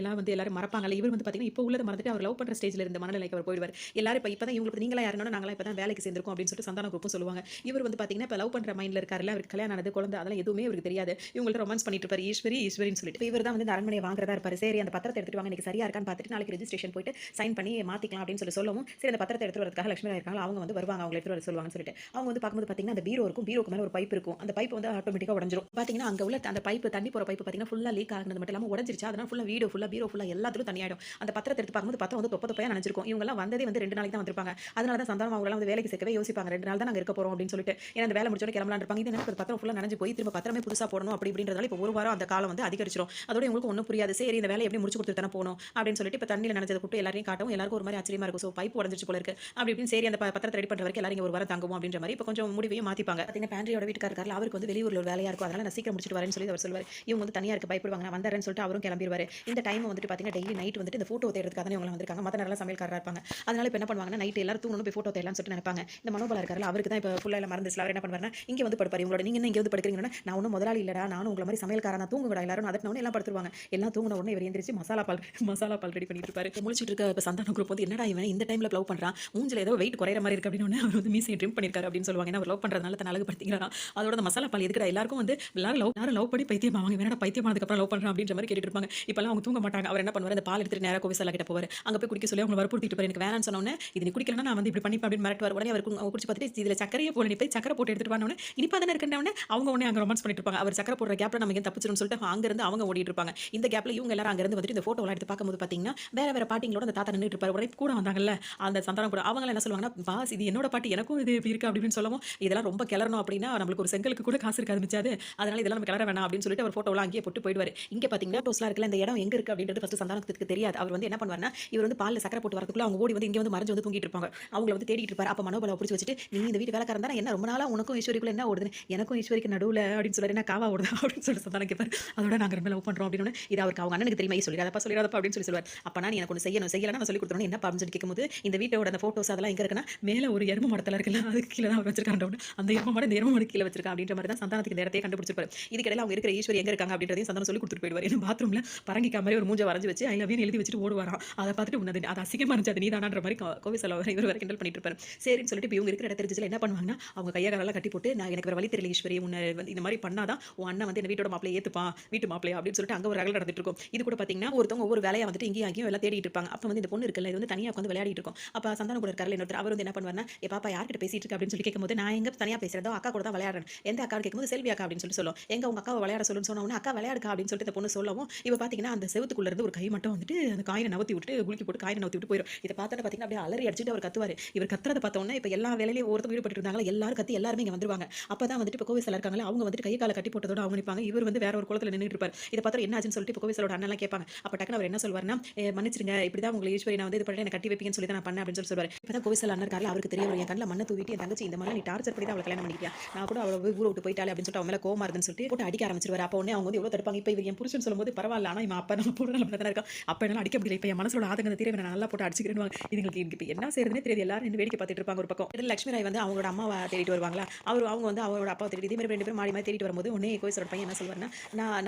எல்லாரும் மறப்பாங்கல்ல, இவர் வந்து பார்த்தீங்கன்னா இப்போ உள்ளதை மறந்துட்டு அவர் லவ் பண்ணுற ஸ்டேஜில் இருந்த மனநிலைக்கு அவர் போயிடுவார். எல்லாரும் இப்போ தான் இவங்களுக்கு நீங்களா யாருன்னா நாங்களா இப்போ தான் வேலைக்கு சேர்ந்திருக்கோம் அப்படின்னு சொல்லிட்டு சந்தான குரூப்பும் சொல்லுவாங்க. இவர் வந்து பார்த்தீங்கன்னா இப்போ லவ் பண்ணுற மைண்டில் இருக்காருல்ல, அவருக்கு கல்யாணம் ஆனது குழந்தை அதெல்லாம் எதுவுமே அவருக்கு தெரியாது. இவங்கள்ட்ட ரொமான்ஸ் பண்ணிட்டு இருப்பாரு ஈஸ்வரின்னு சொல்லிட்டு. இவர் தான் வந்து இந்த அரண்மனையை வாங்குறதா இருப்பாரு. சரி அந்த பத்திரத்தை எடுத்துட்டு வாங்க, இன்னைக்கு சரியா இருக்கான்னு பார்த்துட்டு நாளைக்கு ரெஜிஸ்ட்ரேஷன் போயிட்டு சைன் பண்ணி மாத்திக்கலாம் அப்படின்னு சொல்லவும், சரி அந்த பத்திரத்தை எடுத்து வரதுக்காக லட்சுமி இருக்காங்க, அவங்க வந்து வருவாங்க, அவங்க எடுத்து வர சொல்லுவாங்கன்னு சொல்லிட்டு அவங்க வந்து பார்க்கும்போது பார்த்தீங்கன்னா அந்த பீரோக்கு மேலே ஒரு பைப் இருக்கும். அந்த பைப் வந்து ஆட்டோமேட்டிக்காக உடஞ்சிரும். பார்த்தீங்கன்னா அங்கே உள்ள அந்த பைப் தண்ணி போகிற பைப் பார்த்தீங்கன்னா ஃபுல்லாக லீக் ஆகுனது மட்டும் இல்லாமல் உடஞ்சிருச்சு. அதனால ஃபுல்லாக பீரோ ஃபுல்லாக எல்லாத்துலையும் தண்ணி ஆயிடும். அந்த பத்திரத்தை எடுத்து பார்க்கும்போது பத்திரம் வந்து தொப்பையா நினைச்சிருக்கும். இவங்க எல்லாம் வந்ததே வந்து 2 நாளைக்கு தான் வந்திருப்பாங்க. அதனால தான் சந்தானம் அவங்க எல்லாம் வந்து வேலைக்கு சேர்க்கவே யோசிப்பாங்க. 2 நாள் தான் நாங்கள் இருக்க போறோம் அப்படின்னு சொல்லிட்டு. ஏன்னா அந்த வேலை முடிச்சோட கிளம்பலாம் இருப்பாங்க. இது எனக்கு பத்திரம் ஃபுல்லாக நனைஞ்சு போய் திரும்ப பத்திரமே புதுசாக போடணும் அப்படி இப்படின்றதால இப்போ ஒரு வாரம் அந்த காலம் வந்து அதிகரிச்சிடும். அதோட உங்களுக்கு ஒன்றும் புரியாது. சரி இந்த வேலையை எப்படி முடிச்சு கொடுத்துட்டு தானே போகணும் அப்படின்னு சொல்லிட்டு இப்போ தண்ணியில் நனைஞ்சதை கூப்பிட்டு எல்லாரையும் காட்டவும் எல்லாருக்கும் ஒரு மாதிரி ஆச்சரியமா இருக்கும். ஸோ பைப் உடஞ்சிச்சு போல இருக்கு அப்படி இப்படின்னு சரி அந்த பத்திரத்தை ரெடி பண்ணுற வரைக்கும் எல்லாரும் ஒரு வாரம் தங்குவோம் அப்படின்ற மாதிரி இப்போ கொஞ்சம் முடிவையும் மாற்றிப்பாங்க. பார்த்தீங்கன்னா பேண்ட்ரியோட வீட்டுக்காரர் அவருக்கு வந்து வெளியூரில் ஒரு வேலையாக இருக்கும். அதனால நான் சீக்கிரம் முடிச்சுட்டு வரேன்னு சொல்லி அவர் சொல்லுவார். இவங்க வந்து தனியாக இருக்க பயப்படுவாங்க. நான் வந்தேன்னு சொல்லிட்டு அவரும் கிளம்பிடுவார். இந்த டைம் வந்துட்டு பார்த்தீங்கன்னா டெய்லி நைட் வந்துட்டு இந்த ஃபோட்டோ தேடுறதுக்காக தான் இவங்க வந்திருக்காங்க. மற்ற நேரம் சமையல்காரராக இருப்பாங்க. அதனால இப்போ என்ன பண்ணுவாங்கன்னா நைட் எல்லாரும் தூங்கணும் போய் ஃபோட்டோ தேடலாம்னு சொல்லிட்டு நினைப்பாங்க. இந்த மனோபலம் இருக்காரு அவருக்கு தான் இப்போ ஃபுல்லாக எல்லாம் மறந்துச்சு. அவர் என்ன பண்ணுவாருன்னா இங்கே வந்து படுப்பார். இவங்களோட நீங்க என்ன இங்கே வந்து படுக்கிறீங்கன்னா நான் ஒன்றும் முதலாளி இல்லடா, நானும் உங்களை மாதிரி சமையல்காரன் தான், தூங்குடா எல்லாரும் அதட்டினவொடனே எல்லாம் படுத்துருவாங்க. எல்லாம் தூங்கின உடனே இவர் எந்திரிச்சு மசாலா பால் ரெடி பண்ணிட்டு இருப்பாரு. முழிச்சிட்டு இருக்க இப்போ சந்தான குரூப் வந்து என்னடா இவன் இந்த டைம்ல லவ் பண்றான், மூஞ்சில ஏதோ வெயிட் குறையிற மாதிரி இருக்கு அப்படின்னு அவர் வந்து மீசையை ட்ரிம் பண்ணிருக்காரு அப்படின்னு சொல்லுவாங்க. ஏன்னா அவர் லவ் பண்றதுனால தன் அழகு படுத்திக்கிறான். அதோட அந்த மசாலா பால் எதுக்குடா எல்லாருக்கும் வந்து எல்லாரும் லவ் பண்ணி பைத்தியம் ஆவாங்க, வேணா பைத்தியமானதுக்கு அப்புறம் லவ் பண்றான் அப்படின்ற மாதிரி கேட்டுட்டு இருப்பாங்க. இப்பெல்லாம் அவங்க தூங்க மாட்டாங்க. அவர் என்ன பண்ணுவார், அந்த பால் எடுத்துட்டு நேரா கோவிசலா கிட்ட போவார். அங்க போய் குடிக்க சொல்லி அவங்க வற்புறுத்திட்டு இருப்பாரு. எனக்கு வேணாம்னு சொன்னோன்னே இது நீ குடிக்கலன்னா நான் வந்து இப்படி பண்ணிப்பேன் அப்படின்னு மிரட்டுவார். உடனே அவர் குடிச்சு பார்த்துட்டு இதுல சக்கரையே போல நீ போய் சக்கரை போட்டு எடுத்துட்டு வானோடனே இனிப்பா தானே இருக்கேன் அவங்க உடனே அங்க ரொமான்ஸ் பண்ணிட்டு இருப்பாங்க. அவர் சக்கரை போடுற கேப்ல நம்ம தப்பிச்சிரும்னு சொல்லிட்டு அங்கேருந்து அவங்க ஓடிட்டு இருப்பாங்க. இந்த கேப்ல இவங்க எல்லாரும் அங்கேருந்து வந்துட்டு இந்த ஃபோட்டோலாம் எடுத்து பார்க்கும்போது பார்த்தீங்கன்னா, வேற வேற பாட்டிங்களோட அந்த தாத்தா நின்னுட்டு இருப்பாரு. உடனே கூட வந்தாங்கல்ல, அந்த சந்தானம் கூட அவங்கலாம் என்ன சொல்லுவாங்கன்னா, "பாஸ் இது என்னோட பாட்டி. எனக்கும் இது இப்படி இருக்கு." அப்படி இப்படின்னு சொல்லவும், இதெல்லாம் ரொம்ப கிளறணும் அப்படின்னா, நம்மளுக்கு ஒரு செங்கலுக்கு கூட காசு இருக்காது மிச்சாது. அதனால இதெல்லாம் நம்ம கிளற வேணாம் அப்படின்னு சொல்லிட்டு அவர் ஃபோட்டோலாம் அங்கேயே போட்டு போயிடுவாரு. இங்க பார்த்தீங்கன்னா, ஃபோட்டோஸ்லாம் இருக்குல்ல, இந்த இடம் எங்க இருக்கு அப்படின்றது ஃபர்ஸ்ட் சந்தானத்துக்கு தெரியாது. அவர் வந்து என்ன பண்ணுவாருன்னா, இவர் வந்து பால்ல சக்கரை போட்டு வரதுக்குள்ள அவங்க ஓடி வந்து இங்க வந்து மறைஞ்சு வந்து தூங்கிட்டு இருப்பாங்க. அவங்கள வந்து தேடிட்டு இருப்பாரு. அப்ப மனோபலாவ புடிச்சு வச்சுட்டு, "நீ இந்த வீட்டு வேலைக்காரன் தானே? என்ன ரொம்ப நாளா உனக்கும் ஈஸ்வரிக்குள்ள என்ன ஓடுதுன்னு?" "எனக்கும் ஈஸ்வரிக்கு நடுவுல" அப்படின்னு சொல்றாரு. "என்ன காவா ஓடுதா?" அப்படின்னு சொல்லிட்டு சந்தானம் கேட்பாரு. அதோட நாங்க 2 லவ் பண்றோம் அப்படின்னோனே, இது அவருக்கு அவங்க அண்ணனுக்கு தெரியுமா? சொல்லிடாதப்பா சொல்லிடாதப்பா அப்படின்னு சொல்லி சொல்லுவாரு. அப்பனா நீ எனக்கு ஒண்ணு செய்யணும். செய்யலன்னா நான் சொல்லிக் குடுத்துருவேன். என்னப்பா அப்படின்னு சொல்லி கேட்கும்போது, இந்த வீட்டோட அந்த ஃபோட்டோஸ் அதெல்லாம் எங்க இருக்குன்னா, மேல ஒரு எரும மரத்துல இருக்குல்ல, அதுக்கு கீழ தான் அவர் வச்சிருக்காரு. அந்த எரும மாடு இந்த எரும மாடு கீழ வச்சிருக்கான் அப்படின்ற மாரி தான் சந்தானத்துக்கு இந்த இடத்தையே கண்டுபிடிச்சிருப்பாரு. இதுக்கிடையில அவங்க இருக்கிற ஈஸ்வரி எங்க இருக்காங்க அப்படின்றதையும் சந்தானம் சொல்லிக் குடுத்துட்டு போயிடுவாரு. ஏன்னா பாத்ரூம்ல பரங்கிக்கா மாரி ஒரு மூஞ்ச வரைஞ்சு வச்சு ஐ லவ் யூன்னு எழுதி வச்சுட்டு ஓடுவாராம். அத பார்த்துட்டு உன்னது அது அசிங்கமா இருந்துச்சு. அது நீதானான்ற மாரி கோவை செல்வராயர் இவர் வேற கிண்டல் பண்ணிட்டு இருப்பாரு. சரின்னு சொல்லிட்டு இப்ப இவங்க இருக்கிற இடம் தெரிஞ்சுச்சுல என்ன பண்ணுவாங்கன்னா, அவங்க கைய காலெல்லாம் கட்டி போட்டு, நான் எனக்கு வேற வழி தெரியல ஈஸ்வரி. உன்ன வந்து இந்த மாரி பண்ணா தான் உன் அண்ணன் வந்து இந்த வீட்டோட மாப்பிள்ளைய ஏத்துப்பான். வீட்டு மாப்பிள்ளையா அப்படின்னு சொல்லிட்டு அங்க ஒரு ரகள் நடந்துட்டு இருக்கும். இது கூட பார்த்தீங்கன்னா, ஒருத்தவங்க ஒவ்வொரு வேலையா வந்துட்டு இங்கேயும் அங்கேயும் எல்லாம் தேடிட்டு இருப்பாங்க. அப்ப வந்து இந்த பொண்ணு இருக்குல்ல, இது வந்து தனியா உட்கார்ந்து விளையாடிட்டு இருக்கும். அப்ப சந்தானம் கூட இருக்கார்ல இன்னொருத்தர், அவர் வந்து என்ன பண்ணுவாருன்னா, "ஏ பாப்பா யார்கிட்ட பேசிட்டு இருக்க?" அப்படின்னு சொல்லி கேட்கும்போது, "நான் எங்க தனியா பேசுறேன். இதோ அக்கா கூட தான் விளையாடுறேன்." "எந்த அக்கான்னு?" கேட்கும்போது, "செல்வி அக்கா" அப்படின்னு சொல்லிட்டு சொல்லும். "எங்க உங்க அக்காவ விளையாட சொல்லுன்னு" சொன்ன உடனே, "அக்கா விளையாடுக்கா" அப்படின்னு சொல்லிட்டு இந்த பொண்ணு சொல்லவும், இவ பார்த்தீங்கன்னா, அந்த செவுத்துக்குள்ள இருந்து ஒரு கை மட்டும் வந்துட்டு அந்த காயின நவுத்தி விட்டுட்டு, குலுக்கி போட்டு காயின நவுத்தி விட்டு போயிரும். இத பார்த்தோனே பார்த்தீங்கன்னா, அப்படியே அலறி அடிச்சுட்டு அவர் கத்துவாரு. இவர் கத்துறத பார்த்த உடனே இப்ப எல்லா வேலையிலயும் ஒவ்வொருத்தங்க ஈடுபட்டு இருந்தாங்களா, எல்லாரும் கத்தி எல்லாருமே இங்க வந்துருவாங்க. அப்பதான் வந்துட்டு இப்ப கோவிசலா இருக்காங்கல்ல, அவங்க வந்துட்டு கை கால கட்டி போட்டதோட அவங்க நிப்பாங்க. இவர் வந்து வேற ஒரு கோலத்துல நின்னுட்டு இருப்பாரு. இத பார்த்தா என்ன ஆச்சுன்னு சொல்லிட்டு இப்ப கோவிசலோட அண்ணன்லாம் கேட்பாங்க. அப்ப டக்குனு அவர் என்ன சொல்வாருன்னா, மன்னிச்சிடுங்க. இப்படிதான் உங்கள ஈஸ்வரி நான் வந்து இது பண்ணிட்டு என்ன கட்டி வைப்பீங்கன்னு சொல்லி தான் நான் பண்ணேன் அப்படின்னு சொல்லி சொல்வாரு. இப்பதான் கோவிசல் அண்ணன் இருக்கார்ல, அவருக்கு தெரிய வரும். என் கண்ணுல மண்ண தூவிட்டு என் தங்கச்சி இந்த மாரிலாம் நீ டார்ச்சர் பண்ணி தான் அவள கல்யாணம் பண்ணிக்கிட்டியா? நான் கூட அவள ஊர விட்டு போயிட்டாளே அப்படின்னு சொல்லிட்டு அவன் மேல கோவமா இருந்துன்னு சொல்லிட்டு போட்டு அடிக்க ஆரம்பிச்சிருவாரு. அப்ப உடனே அவங்க வந்து எவ்வளவு தடுப்பாங்க. இப்ப இவர் என் புருஷன் சொல்லும்போது பரவாயில்ல. ஆனா இவன் அப்ப நம்ம போற நிலைமையில தானே இருக்கான். அப்ப என்னால அடிக்க முடியல. இப்ப என் மனசுல ஆதங்கத்த தீர நான் நல்லா போட்டு அடிச்சுக்கிறேன்னு இதுங்களுக்கு இப்ப என்ன செய்யறதுன்னே தெரியாது. எல்லாரும் நின்னு வேடிக்கை பார்த்துட்டு இருப்பாங்க ஒரு பக்கம். இதுல லட்சுமி ராய் வந்து அவங்களோட அம்மாவ தேடிட்டு வருவாங்களா, அவங்க வந்து அவரோட அப்பாவ தேடிட்டு இதே மாரி 2 பேரும் மாறி மாறி தேடிட்டு வரும்போது உடனே கோவிசலோட பையன் என்ன சொல்வாருன்னா,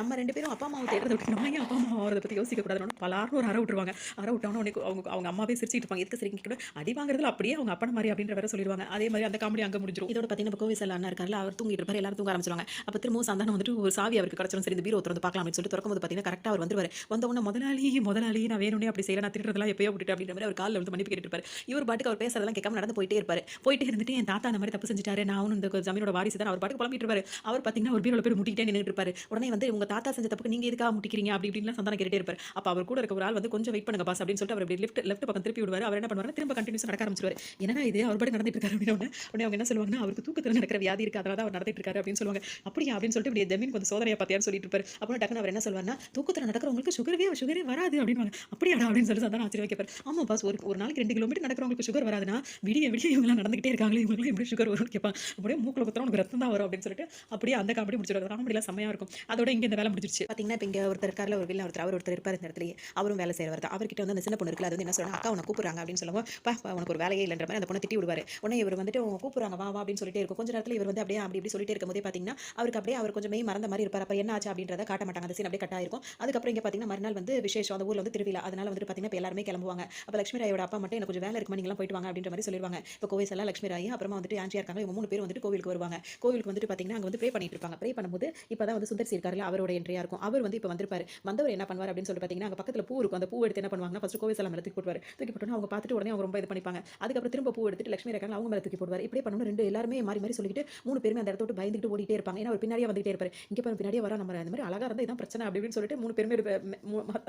நம்ம 2 பேரும் அப்பா அம்மாவ தேடுறத விட்டு நம்ம ஏன் அப்பா அம்மா ஆவறத பத்தி யோசிக்க கூடாதுன்னு பலார்னு ஒரு அற விட்டுருவாங்க. அற விட்டவொன்னே உடனே அவங்க அவங்க அம்மாவே சிரிச்சிட்டு இருப்பாங்க. எதுக்கு சிரிக்கிறீங்க? அடி வாங்குறதுல அப்படியே அவங்க அப்பன மாரி அப்படின்ற வேற சொல்லிருவாங்க. அதே மாரி அந்த காமெடி அங்க முடிஞ்சிரும். இதோட பார்த்தீங்கன்னா, இப்ப கோவிசல் அண்ணா இருக்கார்ல, அவர் தூங்கிட்டு இருப்பாரு. எல்லாரும் தூங்க ஆரம்பிச்சுருவாங்க. அப்ப திரும்பவும் சந்தானம் வந்துட்டு ஒரு சாவி அவருக்கு கிடைச்சிரும். சரி இந்த பீரோ திறந்து பார்க்கலாம் அப்படின்னு சொல்லிட்டு தொறக்கும்போது பார்த்தீங்கன்னா, கரெக்ட்டா அவர் வந்துருவாரு. வந்தவுடனே முதலாளி முதலாளி நான் வேணும்னே அப்படி செய்யல. நான் திருடுறதெல்லாம் எப்பயோ விட்டுட்டேன் அப்படின்ற மாரி அவர் கால்ல விழுந்து மன்னிப்பு கேட்டுட்டு இருப்பாரு. இவர் பாட்டுக்கு அவர் பேசுறதெல்லாம் கேட்காம நடந்து போயிட்டே இருப்பாரு. போயிட்டே இருந்துட்டு என் தாத்தா அந்த மாரி தப்பு செஞ்சுட்டாரு. நான் அவனும் இந்த ஜமீனோட வாரிசு தான் அவர் பாட்டுக்கு புலம்பிட்டு இருப்பாரு. அவர் பார்த்தீங்கன்னா, ஒரு பீரோல போய் முட்டிக்கிட்டே நின்னுட்டு இருப்பாரு. உடனே வந்து உங்க தாத்தா செஞ்ச தப்புக்கு நீங்க எதுக்காக முட்டிக்கிறீங்க அப்படி இப்படின்லாம் சந்தானம் கேட்டுட்டே இருப்பாரு. அப்ப அவர் கூட இருக்க ஒரு ஆள் வந்து கொஞ்சம் வெயிட் பண்ணுங்க பாஸ் அப்படின்னு சொல்லிட்டு அவர் அப்படி லெஃப்ட் பக்கம் திருப்பி விடுவாரு. அவர் என்ன பண்ணுவாருன்னா, திரும்ப கன்டினியூஸா நடக்க ஆரம்பிச்சுருவாரு. என்னடா இது அவர் பாட்டுக்கு நடந்துட்டு இருக்காரு அப்படின்ன உடனே அவங்க என்ன சொல்லுவாங்கன்னா, அவருக்கு தூக்கத்துல நடக்கிற வியாதி இருக்கு. அதனால தான் அவர் நடந்துட்டு இருக்காரு அப்படின்னு சொல்லுவாங்க. அப்படியா அப்படின்னு சொல்லிட்டு இப்படி ஜமீன் கொஞ்சம் சோதனையா பார்த்தியான்னு சொல்லிட்டு இருப்பாரு. அப்புறம் டக்குனு அவர் என்ன சொல்வாருன்னா, தூக்கத்துல நடக்கிறவங்களுக்கு சுகரே வராது அப்படின்னுவாங்க. அப்படியாடா அப்படின்னு சொல்லி சந்தானம் ஆச்சரியமா கேட்பாரு. ஆமா பாஸ் ஒரு நாளைக்கு 2 கிலோமீட்டர் நடக்கிறவங்களுக்கு சுகர் வராதுன்னா, விடிய விடிய இவங்கலாம் நடந்துகிட்டே இருக்காங்களே இவங்களுக்கு எப்படி சுகர் வரும்னு கேட்பாங்க. அப்படியே மூக்குல குத்துனா உனக்கு ரத்தம் தான் வரும் அப்படின்னு சொல்லிட்டு அப்படியே அந்த காமெடி முடிச்சிருவாரு. காமெடிலாம் செம்மையா இருக்கும். அதோட இங்க இந்த வேலை முடிஞ்சிருச்சு. பாத்தீங்கன்னா, இப்ப இங்க ஒருத்தர் இருக்கார்ல ஒரு வில்லன் அவர் ஒருத்தர் இருப்பாரு இந்த இடத்துலயே. அவரும் வேலை செய்றவர் தான். அவர்கிட்ட வந்து அந்த சின்ன பொண்ணு இருக்குல்ல, அது வந்து என்ன சொல்லுவாங்க, அக்கா உன்ன கூப்பிடுறாங்க அப்படின்னு சொல்லவும், உனக்கு ஒரு வேலையே இல்லன்ற மாரி அந்த பொண்ண திட்டி விடுவாரு. உடனே இவர் வந்துட்டு அவங்க கூப்பிடுறாங்க வா வா அப்படின்னு சொல்லிட்டே இருக்கும். கொஞ்ச நேரத்துல இவர் வந்து அப்படியே அப்படி இப்படி சொல்லிட்டே இருக்கும்போதே பாத்தீங்கன்னா, அவர் கொஞ்சம் மெய் மறந்த மாரி இருப்பாரு. அப்ப என்ன ஆச்சு அப்படின்றத காட்ட மாட்டாங்க. அந்த சீன் அப்படியே கட் ஆயிருக்கும். அதுக்கப்புறம் இங்க பாத்தீங்கன்னா, மறுநாள் வந்து விசேஷம். அந்த ஊர்ல வந்து திருவிழா. அதனால வந்துட்டு பாத்தீங்கன்னா, இப்ப எல்லாருமே கிளம்புவாங்க. அப்ப லட்சுமி ராயோட அப்பா மட்டும் எனக்கு கொஞ்சம் வேலை இருக்குமா நீங்கலாம் போயிட்டு வாங்க அப்படின்ற மாரி சொல்லிருவாங்க. இப்ப கோவிசலா, லட்சுமி ராய் அப்புறமா வந்துட்டு ஆன்ட்டியா இருக்காங்க. இவங்க 3 பேரும் வந்துட்டு கோவிலுக்கு வருவாங்க. கோவிலுக்கு வந்துட்டு பாத்தீங்கன்னா, அங்க வந்து ப்ரே பண்ணிட்டு இருப்பாங்க. ப்ரே பண்ணும்போது இப்பதான் வந்து சுந்தர் சி இருக்காருல்ல, அவரோட என்ட்ரியா இருக்கும். அவர் வந்து இப்ப வந்திருப்பாரு. வந்தவர் என்ன பண்ணுவார் அப்படின்னு சொல்லி பாத்தீங்கன்னா, அங்க பக்கத்துல பூ இருக்கும். அந்த பூ எடுத்து என்ன பண்ணுவாங்கன்னா, ஃபர்ஸ்ட் கோவிசலா மேல தூக்கி போட்டுருவாரு. தூக்கி போட்டோனே அவங்க பார்த்துட்டு உடனே அவங்க ரொம்ப இது பண்ணிப்பாங்க. அதுக்கப்புறம் திரும்ப பூ எடுத்துட்டு லட்சுமி இருக்காங்க அவங்க மேல தூக்கி போடுவாரு. இப்படியே பண்ணனும் 2 எல்லாருமே மாறி மாறி சொல்லிட்டு 3 பேருமே அந்த இடத்த விட்டு பயந்துட்டு ஓடிட்டே இருப்பாங்க. ஏன்னா அவர் பின்னாடியே வந்துட்டே இருப்பாரு. இங்க பாரு பின்னாடியே வரா நம்ம இந்த மாதிரி அழகா இருந்தா இதான் பிரச்சனை அப்படி இப்படின்னு சொல்லிட்டு 3 பேருமே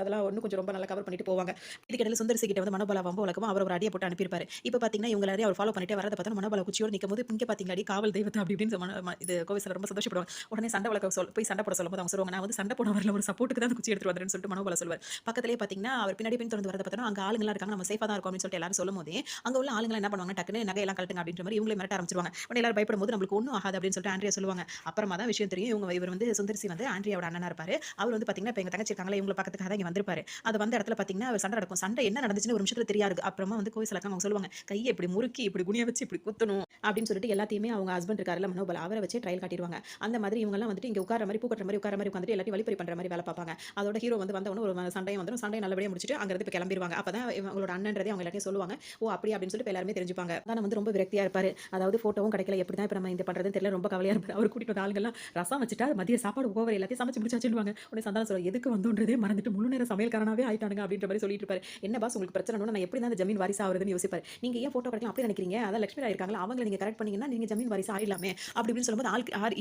அதெல்லாம் இன்னும் கொஞ்சம் ரொம்ப நல்லா கவர் பண்ணிட்டு போவாங்க. இதுக்கிடையில சுந்தர் சி கிட்ட வந்து மனோபலா வம்பு வழக்கமா அவர் ஒரு அடியை போட்டு அனுப்பியிருப்பாரு. இப்போ பாத்தீங்கன்னா இவங்க எல்லாரையும் அவர் ஃபாலோ பண்ணிட்டே வரத பார்த்தா மனோபலா குச்சியோட நிக்கும்போது இங்க பாத்தீங்களாடி காவல் தெய்வத்தை அப்படி இப்படின்னு இது கோவிசல ரொம்ப சந்தோஷப்படுவாங்க. உடனே சண்டை வழக்க போய் சண்டை போட சொல்லும்போது அவங்க சொல்லுவாங்க நான் வந்து சண்டை போட வரல ஒரு சப்போர்ட்டுக்கு தான் குச்சி எடுத்துட்டு வந்தேன்னு சொல்லிட்டு மனோபலா சொல்லுவார். பக்கத்திலேயே பாத்தீங்கன்னா அவர் பின்னாடி பின் தொடர்ந்து வரத பார்த்தா அங்க ஆளுங்களா இருக்காங்க நம்ம சேஃபா தான் இருக்கோம் அப்படின்னு சொல்லிட்டு எல்லாரும் சொல்லும்போது அங்க உள்ள ஆளுங்க என்ன பண்ணுவாங்க டக்குன்னு நகையெல்லாம் கழட்டுங்க அப்படின்ற மாதிரி இவங்களே மிரட்ட ஆரம்பிச்சிருவாங்க. உடனே எல்லாரும் பயப்படும்போது நம்மளுக்கு ஒண்ணும் ஆகாது அப்படின்னு சொல்லிட்டு ஆண்ட்ரியா சொல்லுவாங்க. அப்புறமா தான் விஷயம் தெரியும். இவர் வந்து சுந்தர்சி வந்து ஆண்ட்ரியாவோட அண்ணனா இருப்பாரு. அவர் வந்து பாத்தீங்கன்னா இப்ப எங்க தங்கச்சி இருக்காங்களே இவங்கள பக்கத்துக்காக தான் இங்க வந்திருப்பாரு. அது வந்த இடத்துல பாத்தீங்கன்னா அவர் சண்டை நடக்கும். சண்டை என்ன நடந்துச்சுன்னு ஒரு நிமிஷத்துல தெரியாது. அப்புறமா வந்து கோவிசலக்காங்க அவங்க சொல்லுவாங்க கையை இப்படி முறுக்கி இப்படி குனிய வச்சு இப்படி குத்தணும் அப்படின்னு சொல்லிட்டு எல்லாத்தையுமே அவங்க ஹஸ்பண்ட் இருக்காருல்ல மனோபல் அவரை வச்சு ட்ரையல் காட்டிடுவாங்க. அந்த மாதிரி இவங்க எல்லாம் வந்துட்டு இங்க உட்கார மாதிரி பூக்கட்டுற மாதிரி உட்கார மாதிரி உட்காந்துட்டு எல்லாத்தையும் வழிப்பறி பண்ற மாதிரி வேலை பார்ப்பாங்க. அதோட ஹீரோ வந்து வந்தவொடனே ஒரு சண்டையும் வந்துடும். சண்டையை நல்லபடியா முடிச்சுட்டு அங்க இருந்து இப்ப கிளம்பிடுவாங்க. அப்பதான் இவங்களோட அண்ணன்றதே அவங்க எல்லாத்தையும் சொல்லுவாங்க. ஓ அப்படி அப்படின்னு சொல்லிட்டு எல்லாருமே தெரிஞ்சுப்பாங்க. அதான் வந்து ரொம்ப விரக்தியா இருப்பாரு. அதாவது போட்டோவும் கிடைக்கல எப்படி தான் இப்ப நம்ம இந்த பண்றதுன்னு தெரியல ரொம்ப கவலையா இருப்பாரு. அவர் கூட்டிட்டு வந்த ஆளுங்கெல்லாம் ரசம் வச்சுட்டா மதிய சாப்பாடு ஓவர் எல்லாத்தையும் சமைச்சு முடிச்சாச்சுடுவாங்க. உடனே சந்தானம் சொல்ல எதுக்கு வந்தோன்றதே மறந்துட்டு முழு நேர சமையல்காரனாவே ஆயிட்டானுங்க அப்படின்ற மாதிரி சொல்லிட்டு இருப்பாரு. என்ன பாஸ் உங்களுக்கு பிரச்சனை நான் எப்படி தான் அந்த ஜமீன் வாரிசு ஆகுறதுன்னு யோசிப்பாரு. நீங்க ஏன் போட்டோ கிடைக்கலாம் அப்படி நினைக்கிறீங்க? அதான் லட்சுமி இருக்காங்களா அவங்களை நீங்க கரெக்ட் பண்ணீங்கன்னா நீங்க ஜமீன் வாரிசு ஆயிடலாமே அப்படி இப்படின்னு சொல்லும்போது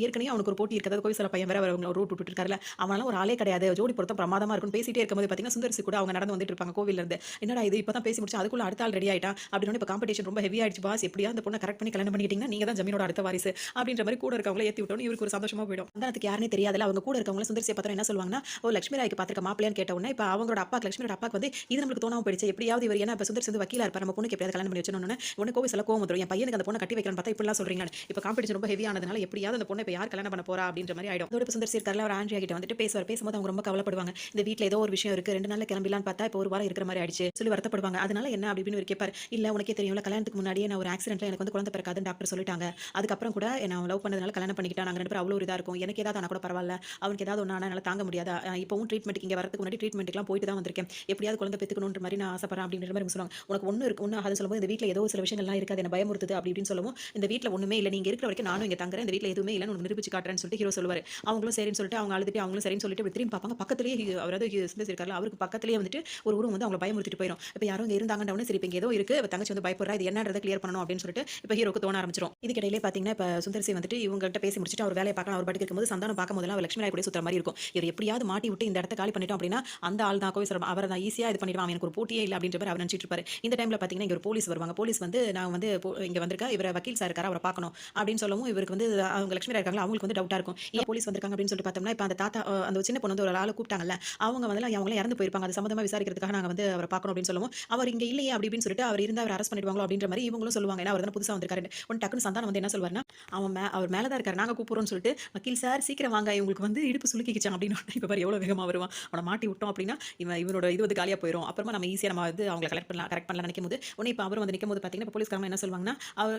ஏற்கனவே அவனுக்கு ஒரு போட்டி இருக்கிறது கோவிசல பையன் வேற ஒரு ரூட் விட்டுட்டு இருக்காருல்ல, அவன்லாம் ஒரு ஆளே கிடையாது. ஜோடி பொருத்தம் பிரமாதமா இருக்கும்னு பேசிட்டே இருக்கும்போது பார்த்தீங்கன்னா, சுந்தர் கூட அவங்க நடந்து வந்துட்டு இருப்பாங்க கோவில்ல இருந்து. என்னடா இது இப்ப தான் பேசி முடிச்சேன். அதுக்குள்ள அடுத்த ஆள் ரெடி ஆயிட்டான். அப்படின்னோனே இப்ப காம்படிஷன் ரொம்ப ஹெவி ஆயிடுச்சு பாஸ். எப்படியாவது அந்த பொண்ண கரெக்ட் பண்ணி கல்யாணம் பண்ணிக்கிட்டீங்கன்னா, நீங்க தான் ஜமீனோட அடுத்த வாரிசு. அப்படின்ற மாரி கூட இருக்கவங்கள ஏத்தி விட்டோனே இவருக்கு ஒரு சந்தோஷமா போயிடும். சந்தானத்துக்கு யாருன்னே தெரியாதுல்ல. அவங்க கூட இருக்கவங்க சுந்தர் பார்த்தா என்ன சொல்லுவாங்கன்னா, ஓ லட்சுமி ராய்க்கு பார்த்திருக்க மாப்பிள்ளையான்னு கேட்ட உடனே இப்ப அவங்களோட அப்பாக்கு லட்சுமியோட அப்பாக்கு வந்து இது நம்மளுக்கு தோணாம போயிடுச்சு. எப்படியாவது இவர் ஏன்னா இப்ப சுந்தர் வக்கீலா இருப்பார். நம்ம பொண்ணுக்கு எப்படியாவது கல்யாணம் பண்ணி வச்சணும்னு உடனே கோவில்ல கோவம் வந்துரும். என் பையனுக்கு அந்த பொண்ண கட்டி வைக்கலாம்னு பார்த்தா இப்படிலாம் சொல்றீங்களான்னு. இப்ப காம்படிஷன் ரொம்ப ஹெவி ஆனதுனால எப்படியாவது அந்த பொண்ணை இப்ப யார் கல்யாணம் பண்ண போறா அப்படின்ற மாரி ஆயிடும். அதோட இப்ப சுந்தர் இருக்கார்ல அவர் ஆண்ட்ரியா கிட்ட வந்துட்டு பேசுவார். பேசும்போது அவங்க ரொம்ப கவலைப்படுவாங்க. இந்த வீட்ல ஏதோ ஒரு விஷயம் இருக்கு. 2 நாள்ல கிளம்பிடலாம்னு பார்த்தா இப்ப 1 வாரம் இருக்கிற மாரி ஆயிடுச்சு. சொல்லி வருத்தப்படுவாங்க. அதனால என்ன அப்படி இப்படின்னு இவரு கேட்பாரு. இல்ல உனக்கே தெரியும்ல கல்யாணத்துக்கு முன்னாடியே நான் ஒரு ஆக்சிடென்ட்ல எனக்கு வந்து குழந்தை பிறக்காதுன்னு டாக்டர் சொல்லிட்டாங்க. அதுக்கப்புறம் கூட என்ன லவ் பண்ணதுனால கல்யாணம் பண்ணிக்கிட்டா. நாங்க 2 பேரும் அவ்வளோ இதா இருக்கும். எனக்கு ஏதாவது ஆனா கூட பரவாயில்ல. அவனுக்கு ஏதாவது ஒண்ணு ஆனா என்னால தாங்க முடியாதா? இப்பவும் ட்ரீட்மென்ட்க்கு இங்க வரதுக்கு முன்னாடி ட்ரீட்மென்ட்க்குலாம் போயிட்டு தான் வந்திருக்கேன். எப்படியாவது குழந்தை பெத்துக்கணும்ன்ற மாரி நான் ஆசைப்படுறேன் அப்படின்ற மாரி சொல்லுவாங்க. உனக்கு ஒண்ணு இருக்கு. ஒண்ணு ஆகாதுன்னு சொல்லும்போது இந்த வீட்ல ஏதோ சில விஷயங்கள்லாம் இருக்கு. அது என்ன பயமுறுத்துது அப்படி இப்படின்னு சொல்லவும் இந்த வீட்ல ஒண்ணுமே இல்ல. நீங்க இருக்கிற வரைக்கும் நானும் இங்க தங்குறேன். இந்த வீட்ல எதுவுமே இல்லன்னு உனக்கு நிரூபிச்சு காட்டுறேன்னு சொல்லிட்டு ஹீரோ சொல்லுவாரு. அவங்களும் சரின்னு சொல்லிட்டு அவங்க அழுதுட்டு அவங்களும் சரின்னு சொல்லிட்டு இப்படி திரும்பி பார்ப்பாங்க. பக்கத்திலேயே அவராவது சுந்தர் இருக்கார்ல அவருக்கு பக்கத்திலேயே வந்துட்டு ஒரு உருவம் வந்து அவங்கள பயமுறுத்திட்டு போயிரும். இப்ப யாரோ இங்க இருந்தாங்கன்ற உடனே சரி இப்ப இங்க ஏதோ இருக்கு. அவ தங்கச்சி வந்து பயப்படுறா. இது என்னன்றத கிளியர் பண்ணனும் அப்படின்னு சொல்லிட்டு இப்ப ஹீரோக்கு தோண ஆரம்பிச்சிரும். இதுக்கிடையிலே பாத்தீங்கன்னா இப்ப சுந்தர் வந்துட்டு இவங்ககிட்ட பேசி முடிச்சிட்டு அவர் வேலைய பார்க்கலாம். அவர் பாட்டுக்கு இருக்கும்போது சந்தானம் பார்க்கும்போதெல்லாம் அவ லட்சுமி ராய் கூட சுத்துற மாரி இருக்கும். இவர் எப்படியாவது மாட்டி விட்டு இந்த இடத்த காலி பண்ணிட்டோம் அப்படின்னா அந்த ஆள் தான் கோவிசரம் அவர தான் ஈஸியா இது பண்ணிடுவான். அவனுக்கு ஒரு போட்டியே இல்ல அப்படின்ற மாரி அவர் நினைச்சிட்டு இருப்பாரு. இந்த டைம்ல பாத்தீங்கன்னா இங்க ஒரு போலீஸ் வருவாங்க. போலீஸ் வந்து நான் வந்து இங்க வந்திருக்கேன். இவர வக்கீல் சார் இருக்காரு. அவர பார்க்கணும் அப்படின்னு சொல்லவும் இவருக்கு வந்து அவங்க லட்சுமி ராய் இருக்காங்களா அவங்களுக்கு வந்து டவுட்டா இருக்கும். ஏன் போலீஸ் வந்திருக்காங்க அப்படின்னு சொல்லிட்டு பார்த்தோம்னா இப்ப அந்த தாத்தா அந்த சின்ன பொண்ணு வந்து ஒரு ஆள கூப்பிட்டாங்கல்ல. அவங்க வந்து அவங்களே இறந்து போயிருப்பாங்க. அது சம்பந்தமா விசாரிக்கிறதுக்காக நாங்க வந்து அவர பார்க்கணும் அப்படின்னு சொல்லவும் அவர் இங்க இல்லையே அப்படி இப்படின்னு சொல்லிட்டு அவர் இருந்தா அவர் அரெஸ்ட் பண்ணிடுவாங்களோ அப்படின்ற மாரி இவங்களும் சொல்லுவாங்க. ஏன்னா அவர் தான் புதுசா வந்திருக்காரு. உடனே டக்குனு சந்தானம் வந்து என்ன சொல்வாருன்னா அவர் மேல தான் இருக்காரு. நாங்க கூப்பிடுறோம்னு சொல்லிட்டு வக்கீல் சார் சீக்கிரம் வாங்க இவங்களுக்கு வந்து இடுப்பு சுளுக்கிக்கிச்சாம் அப்படின்னு இப்ப பாரு எவ்வளவு வேகமா வருவான். அவன மாட்டி விட்டோம் அப்படின்னா இவனோட இது வந்து காலியா போயிரும். அப்புறமா நம்ம ஈஸியா நம்ம வந்து அவங்கள கரெக்ட் பண்ணலாம் நினைக்கும்போது உடனே இப்ப அவரும் வந்து நிக்கும்போது பாத்தீங்கன்னா இப்ப போலீஸ்காரங்க என்ன சொல்வாங்கன்னா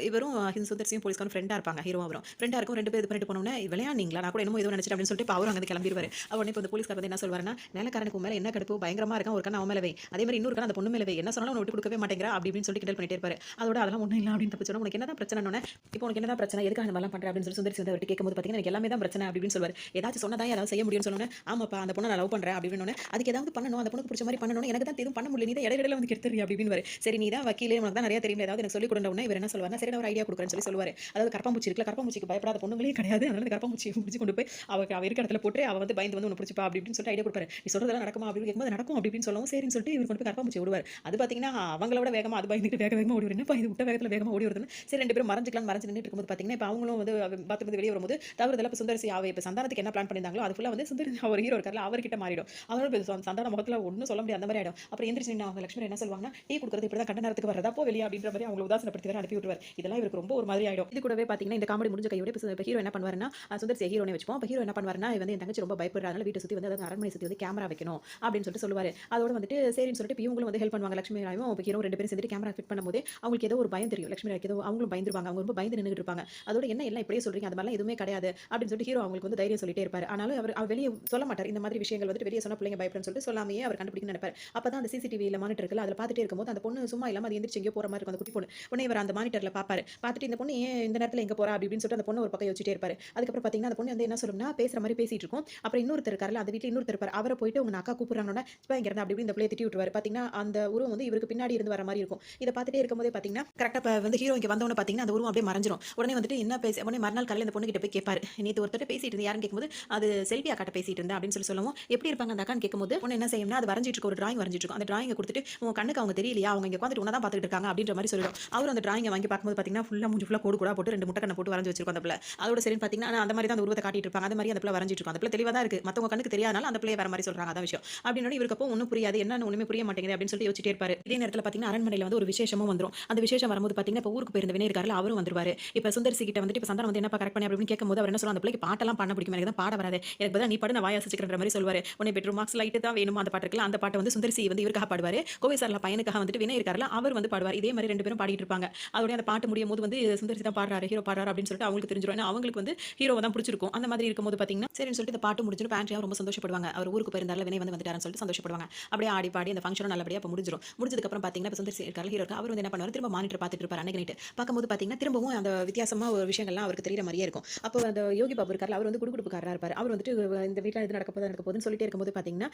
இவரும் சுந்தர் சிங் போலீஸ்காரன் ஃப்ரெண்டா இருப்பாங்க. ஹீரோ அவரும் ஃப்ரெண்டா இருக்கும் 2 பேர் இது பண்ணிட்டு போனோனே விளையாடுனீங்களா நான் கூட என்னமோ ஏதோ நினைச்சிட்டேன் அப்படின்னு சொல்லிட்டு இப்ப அவரும் அங்க கிளம்பிடுவாரு. உடனே இப்ப இந்த போலீஸ்காரர் வந்து என்ன சொல்வாருன்னா வேலைக்காரனுக்கு மேல என்ன கடுப்பு பயங்கரமா இருக்கான் ஒரு கண்ண அவன் மேலவே அதே மாதிரி இன்னொரு கண்ண அந்த பொண்ணு மேலவே என்ன சொன்னாலும் விட்டு கொடுக்கவே மாட்டேங்கிறா அப்படி இப்படின்னு சொல்லிட்டு கிண்டல் பண்ணிட்டே இருப்பாரு. அதோட அதெல்லாம் ஒண்ணும் இல்ல அப்படின்னு தப்பிச்சோம். உனக்கு என்னதான் பிரச்சனை இப்போ உனக்கு என்னதான் பிரச்சனை எதுக்காக இந்த மாதிரிலாம் பண்ற அப்படின்னு சொல்லி சுந்தர் வந்து அவர்கிட்ட கேட்கும்போது பாத்தீங்கன்னா எனக்கு எல்லாமே தான் பிரச்சனை அப்படின்னு சொல்லுவாரு. ஏதாச்சும் சொன்னதா ஏதாவது செய்ய முடியும்னு சொன்னோன்னே ஆமாப்பா அந்த பொண்ணை நான் லவ் பண்றேன் அப்படின்னு அதுக்கு ஏதாவது பண்ணணும் அந்த பொண்ணுக்கு பிடிச்ச மாதிரி பண்ணணும் எனக்கு தான் எதுவும் பண்ண முடியல நீ தான் இடையில வந்து கெடுத்துறீ அப்படின்னு சரி நீ தான் வக்கீலே உனக்கு தான் நிறைய தெரியும் ஏதாவது எனக்கு சொல்லி கொடுத்த இவர் என்ன சொல்லுவாருன்னா சரி ஒரு ஐடியா கொடுக்குறேன்னு சொல்லுவாரு. அதாவது கரப்பாம்பூச்சி இருக்குல்ல கரப்பாம்பூச்சிக்கு பயப்படாத பொண்ணுங்களே கிடையாது. அதனால கரப்பாம்பூச்சியை பிடிச்சி கொண்டு போய் அவ இருக்க இடத்துல போட்டு அவ வந்து பயந்து வந்து உன்னை பிடிச்சிப்பா அப்படின்னு சொல்லிட்டு ஐடியா கொடுப்பாரு. நீ சொல்றதெல்லாம் நடக்குமா அப்படின்னு கேட்கும்போது நடக்கும் அப்படின்னு சொல்லவும் சரின்னு சொல்லிட்டு இவர் கொண்டு போய் கரப்பாம்பூச்சி விடுவார். அது பாத்தீங்கன்னா அவங்களோட வேகமா அது பயந்துட்டு வேகமா ஓடி வருது இது விட்ட வேகத்துல வேகமா ஓடி வருதுன்னு சரி 2 பேரும் மறைஞ்சு நின்னுட்டு இருக்கும்போது பாத்தீங்கன்னா இப்ப அவங்களும் வந்து பாத்ரூம் வெளியே வரும்போது தவறுதலா இப்ப சுந்தரசி அவ இப்ப சந்தானத்துக்கு என்ன பிளான் பண்ணிருந்தாங்களோ அது ஃபுல்லா வந்து சுந்தர் அவர் ஹீரோ இருக்கார்ல அவர்கிட்ட மாறிடும். அதனால சந்தான முகத்துல ஒன்னும் சொல்ல முடியாது அந்த மாதிரி ஆயிடும். அப்புறம் எந்திரிச்சு அவங்க லட்சுமி என்ன சொல்லுவாங்கன்னா டீ குடுக்குறது இப்படிதான் கண்ட நேரத்துக்கு வரதா போ வெளியே அப்படின்ற மாதிரி அவங்க உதாசனப்படுத்தி வேற அனுப்பி விட்டுருவார். இதெல்லாம் இவருக்கு ரொம்ப ஒரு மாதிரி ஆயிடும். இது கூடவே பாத்தீங்கன்னா இந்த காமெடி முடிஞ்ச கையோட இப்ப ஹீரோ என்ன பண்ணுவாருன்னா சுந்தர் ஹீரோனே வச்சுப்போம். இப்ப ஹீரோ என்ன பண்ணுவாருன்னா வந்து என் தங்கச்சி ரொம்ப பயப்படுறதுனால வீட்டை சுத்தி வந்து அதாவது அரண்மனை சுத்தி வந்து கேமரா வைக்கணும் அப்படின்னு சொல்லிட்டு சொல்லுவாரு. அதோட வந்துட்டு சரின்னு சொல்லிட்டு இவங்களும் வந்து ஹெல்ப் பண்ணுவாங்க. லட்சுமி ராயும் இப்ப ஹீரோ 2 பேரும் சேர்ந்து கேமரா ஃபிட் பண்ணும்போது அவங்களுக்கு ஏதோ ஒரு பயம் தெரியும். லட்சுமி ராய்க்கு ஏதோ அவங்களும் பயந்துருவாங்க. அவங்க ரொம்ப பயந்து நின்னுட்டு இருப்பாங்க. அதோட என்ன எல்லாம் இப்படியே சொல்றீங்க அது மாதிரிலாம் எதுவுமே கிடையாது அப்படின்னு சொல்லிட்டு ஹீரோ அவங்களுக்கு வந்து தைரியம் சொல்லிட்டே இருப்பாரு. ஆனாலும் அவர் வெளியே சொல்ல மாட்டார். இந்த மாதிரி விஷயங்கள் வந்துட்டு வெளியே சொன்னா பிள்ளைங்க பயப்படும் சொல்லிட்டு சொல்லாமையே அவர் கண்டுபிடிக்கணும்னு நினைப்பாரு. அப்பதான் அந்த சிசிடிவில மானிட்டர் இருக்குல்ல அதுல பாத்துட்டே இருக்கும்போது அந்த பொண்ணு சும்மா இல்லாம அது எந்திரிச்சு எங்கேயோ போற மாதிரி இருக்கும் அந்த குட்டி பொண்ணு. உடனே இவர் அந்த மானிட்டர்ல பாப்பாரு. பார்த்துட்டு இந்த பொண்ணு ஏன் இந்த நேரத்துல எங்க போறா அப்படின்னு சொல்லிட்டு அந்த பொண்ணு ஒரு பக்கம் யோசிச்சிட்டே இருப்பாரு. அதுக்கப்புறம் பாத்தீங்கன்னா அந்த பொண்ணு வந்து என்ன சொல்லும்னா பேசுற மாதிரி பேசிட்டு இருக்கும். அப்புறம் இன்னொருத்தர் இருக்காருல்ல அந்த வீட்ல இன்னொருத்தர் இருப்பாரு. அவரை போயிட்டு உங்க அக்கா கூப்பிடுறாங்கன்னா இப்போ இங்க இருந்தா அப்படி இப்படி இந்த பிள்ளைய திட்டி விட்டுருவாரு. பாத்தீங்கன்னா அந்த உருவம் வந்து இவருக்கு பின்னாடி இருந்து வர மாதிரி இருக்கும். இதை பார்த்துட்டே இருக்கும்போதே பாத்தீங்கன்னா கரெக்டா வந்து ஹீரோ இங்க வந்தவொடனே பாத்தீங்கன்னா அந்த உருவம் அப்படியே மறைஞ்சிரும். உடனே வந்துட்டு என்ன பேச உடனே மறுநாள் காலையில அந்த பொண்ணு கிட்ட போய் கேட்பாரு. நேத்து ஒருத்தர் பேசிட்டு இருந்து யாருன்னு கேட்கும்போது அது செல்வி அக்காட்ட பேசிட்டு இருந்தா அப்படின்னு சொல்லவும் எப்படி இருப்பாங்க அந்த அக்கான்னு கேட்கும்போது உடனே என்ன செய்யும்னா அது வரைஞ்சிட்டு இருக்க ஒரு டிராயிங் வரைஞ்சிட்டு இருக்கும். அந்த டிராயிங்கை கொடுத்துட்டு உங்க கண்ணுக்கு அவங்க தெரியலையா அவங்க இங்க உட்காந்துட்டு உன்னதான் பார்த்துட்டு இருக்காங்க அப்படின்ற மாதிரி சொல்லிடும். அவர் அந்த டிராயிங்கை வாங்கி பார்க்கும்போது பாத்தீங்கன்னா ஃபுல்லா மூஞ்சி ஃபுல்லா கோடு கூட போட்டு 2 முட்டை கண்ணை போட்டு வரைஞ்சு வச்சிருக்கும் அந்த பிள்ளை. அதோட சரின்னு பாத்தீங்கன்னா அந்த மாதிரி தான் அந்த உருவத்தை காட்டிட்டு இருப்பாங்க. அந்த மாதிரி அந்த பிள்ளை வரைஞ்சிட்டு இருக்கும். அந்த பிள்ளை தெளிவா தான் இருக்கு. மத்தவங்க கண்ணுக்கு தெரியாதனால அந்த பிள்ளை வேற மாதிரி சொல்றாங்க அதான் விஷயம். அப்படின்னு இவருக்கு அப்போ ஒன்றும் புரியாது என்னன்னு ஒண்ணுமே புரிய மாட்டேங்குது அப்படின்னு சொல்லிட்டு யோசிச்சிட்டே இருப்பாரு. இதே நேரத்தில் பாத்தீங்கன்னா அரண்மனையில் வந்து ஒரு விசேஷமும் வந்துரும். அந்த விசேஷம் வரும்போது பாத்தீங்கன்னா இப்போ ஊருக்கு போயிருந்த வினய் இருக்காருல அவரும் வந்துருவாரு. இப்போ சுந்தர்சி கிட்ட வந்துட்டு இப்போ சந்தானம் வந்து என்னப்பா கரெக்ட் பண்ணி அப்படின்னு கேட்கும்போது அவர் என்ன சொல்லுவாங்க அந்த பிள்ளைக்கு பாட்டெல்லாம் பண்ண பிடிக்கும் எனக்கு தான் பாட வராது எனக்கு பதிலா நீ பாடு நான் வாயாசிச்சுக்கிற மாதிரி சொல்லுவாரு. உடனே பெட்ரூம் மார்க்ஸ் லைட்டு தான் வேணுமா அந்த பாட்டு இருக்குல்ல அந்த பாட்டை வந்து சுந்தர்சி வந்து இவருக்காக பாடுவாரு. கோவை சார்ல பையனுக்காக வந்துட்டு வினய் இருக்காருல அவர் வந்து பாடுவார். இதே மாதிரி 2 பேரும் பாடிட்டு இருப்பாங்க. அதோட அந்த பாட்டு முடியும் போது வந்து சுந்தர்சி தான் பாடுறாரு ஹீரோ பாடுறாரு அப்படின்னு சொல்லிட்டு அவங்களுக்கு தெரிஞ்சிரும். ஏன்னா அவங்களுக்கு வந்து ஹீரோவை தான் பிடிச்சிருக்கும். அந்த மாதிரி இருக்கும்போது பாத்தீங்கன்னா சரின்னு சொல்லிட்டு இந்த பாட்டு முடிஞ்சிடும். பேண்ட்ரியா ரொம்ப சந்தோஷப்படுவாங்க. அவர் ஊருக்கு போயிருந்தாருல வினய் வந்து வந்துட்டாருன்னு சொல்லிட்டு சந்தோஷப்படுவாங்க. அப்படியே ஆடி பாடி அந்த ஃபங்க்ஷனும் நல்லபடியா அப்ப முடிஞ்சிரும். முடிஞ்சதுக்கு அப்புறம் பாத்தீங்கன்னா சுந்தர்சி இருக்காரு ஹீரோ அவர் வந்து என்ன பண்ணுவாரு திரும்ப மானிட்டர் பார்த்துட்டு இருப்பாரு அன்னைக்கு நைட். பார்க்கும்போது பாத்தீங்கன்னா திரும்பவும் அந்த வித்தியாசமா ஒரு விஷயங்கள்லாம் அவருக்கு தெரியற மாதிரியே இருக்கும். அப்போ அந்த யோகி பாபு இருக்காரு அவர் வந்து குடுகுடுப்புக்காரரா இருப்பாரு. அவர் வந்துட்டு இந்த வீட்ல இது நடக்க போகுதுன்னு சொல்லிட்டே இருக்கும்போது பாத்தீங்கன்னா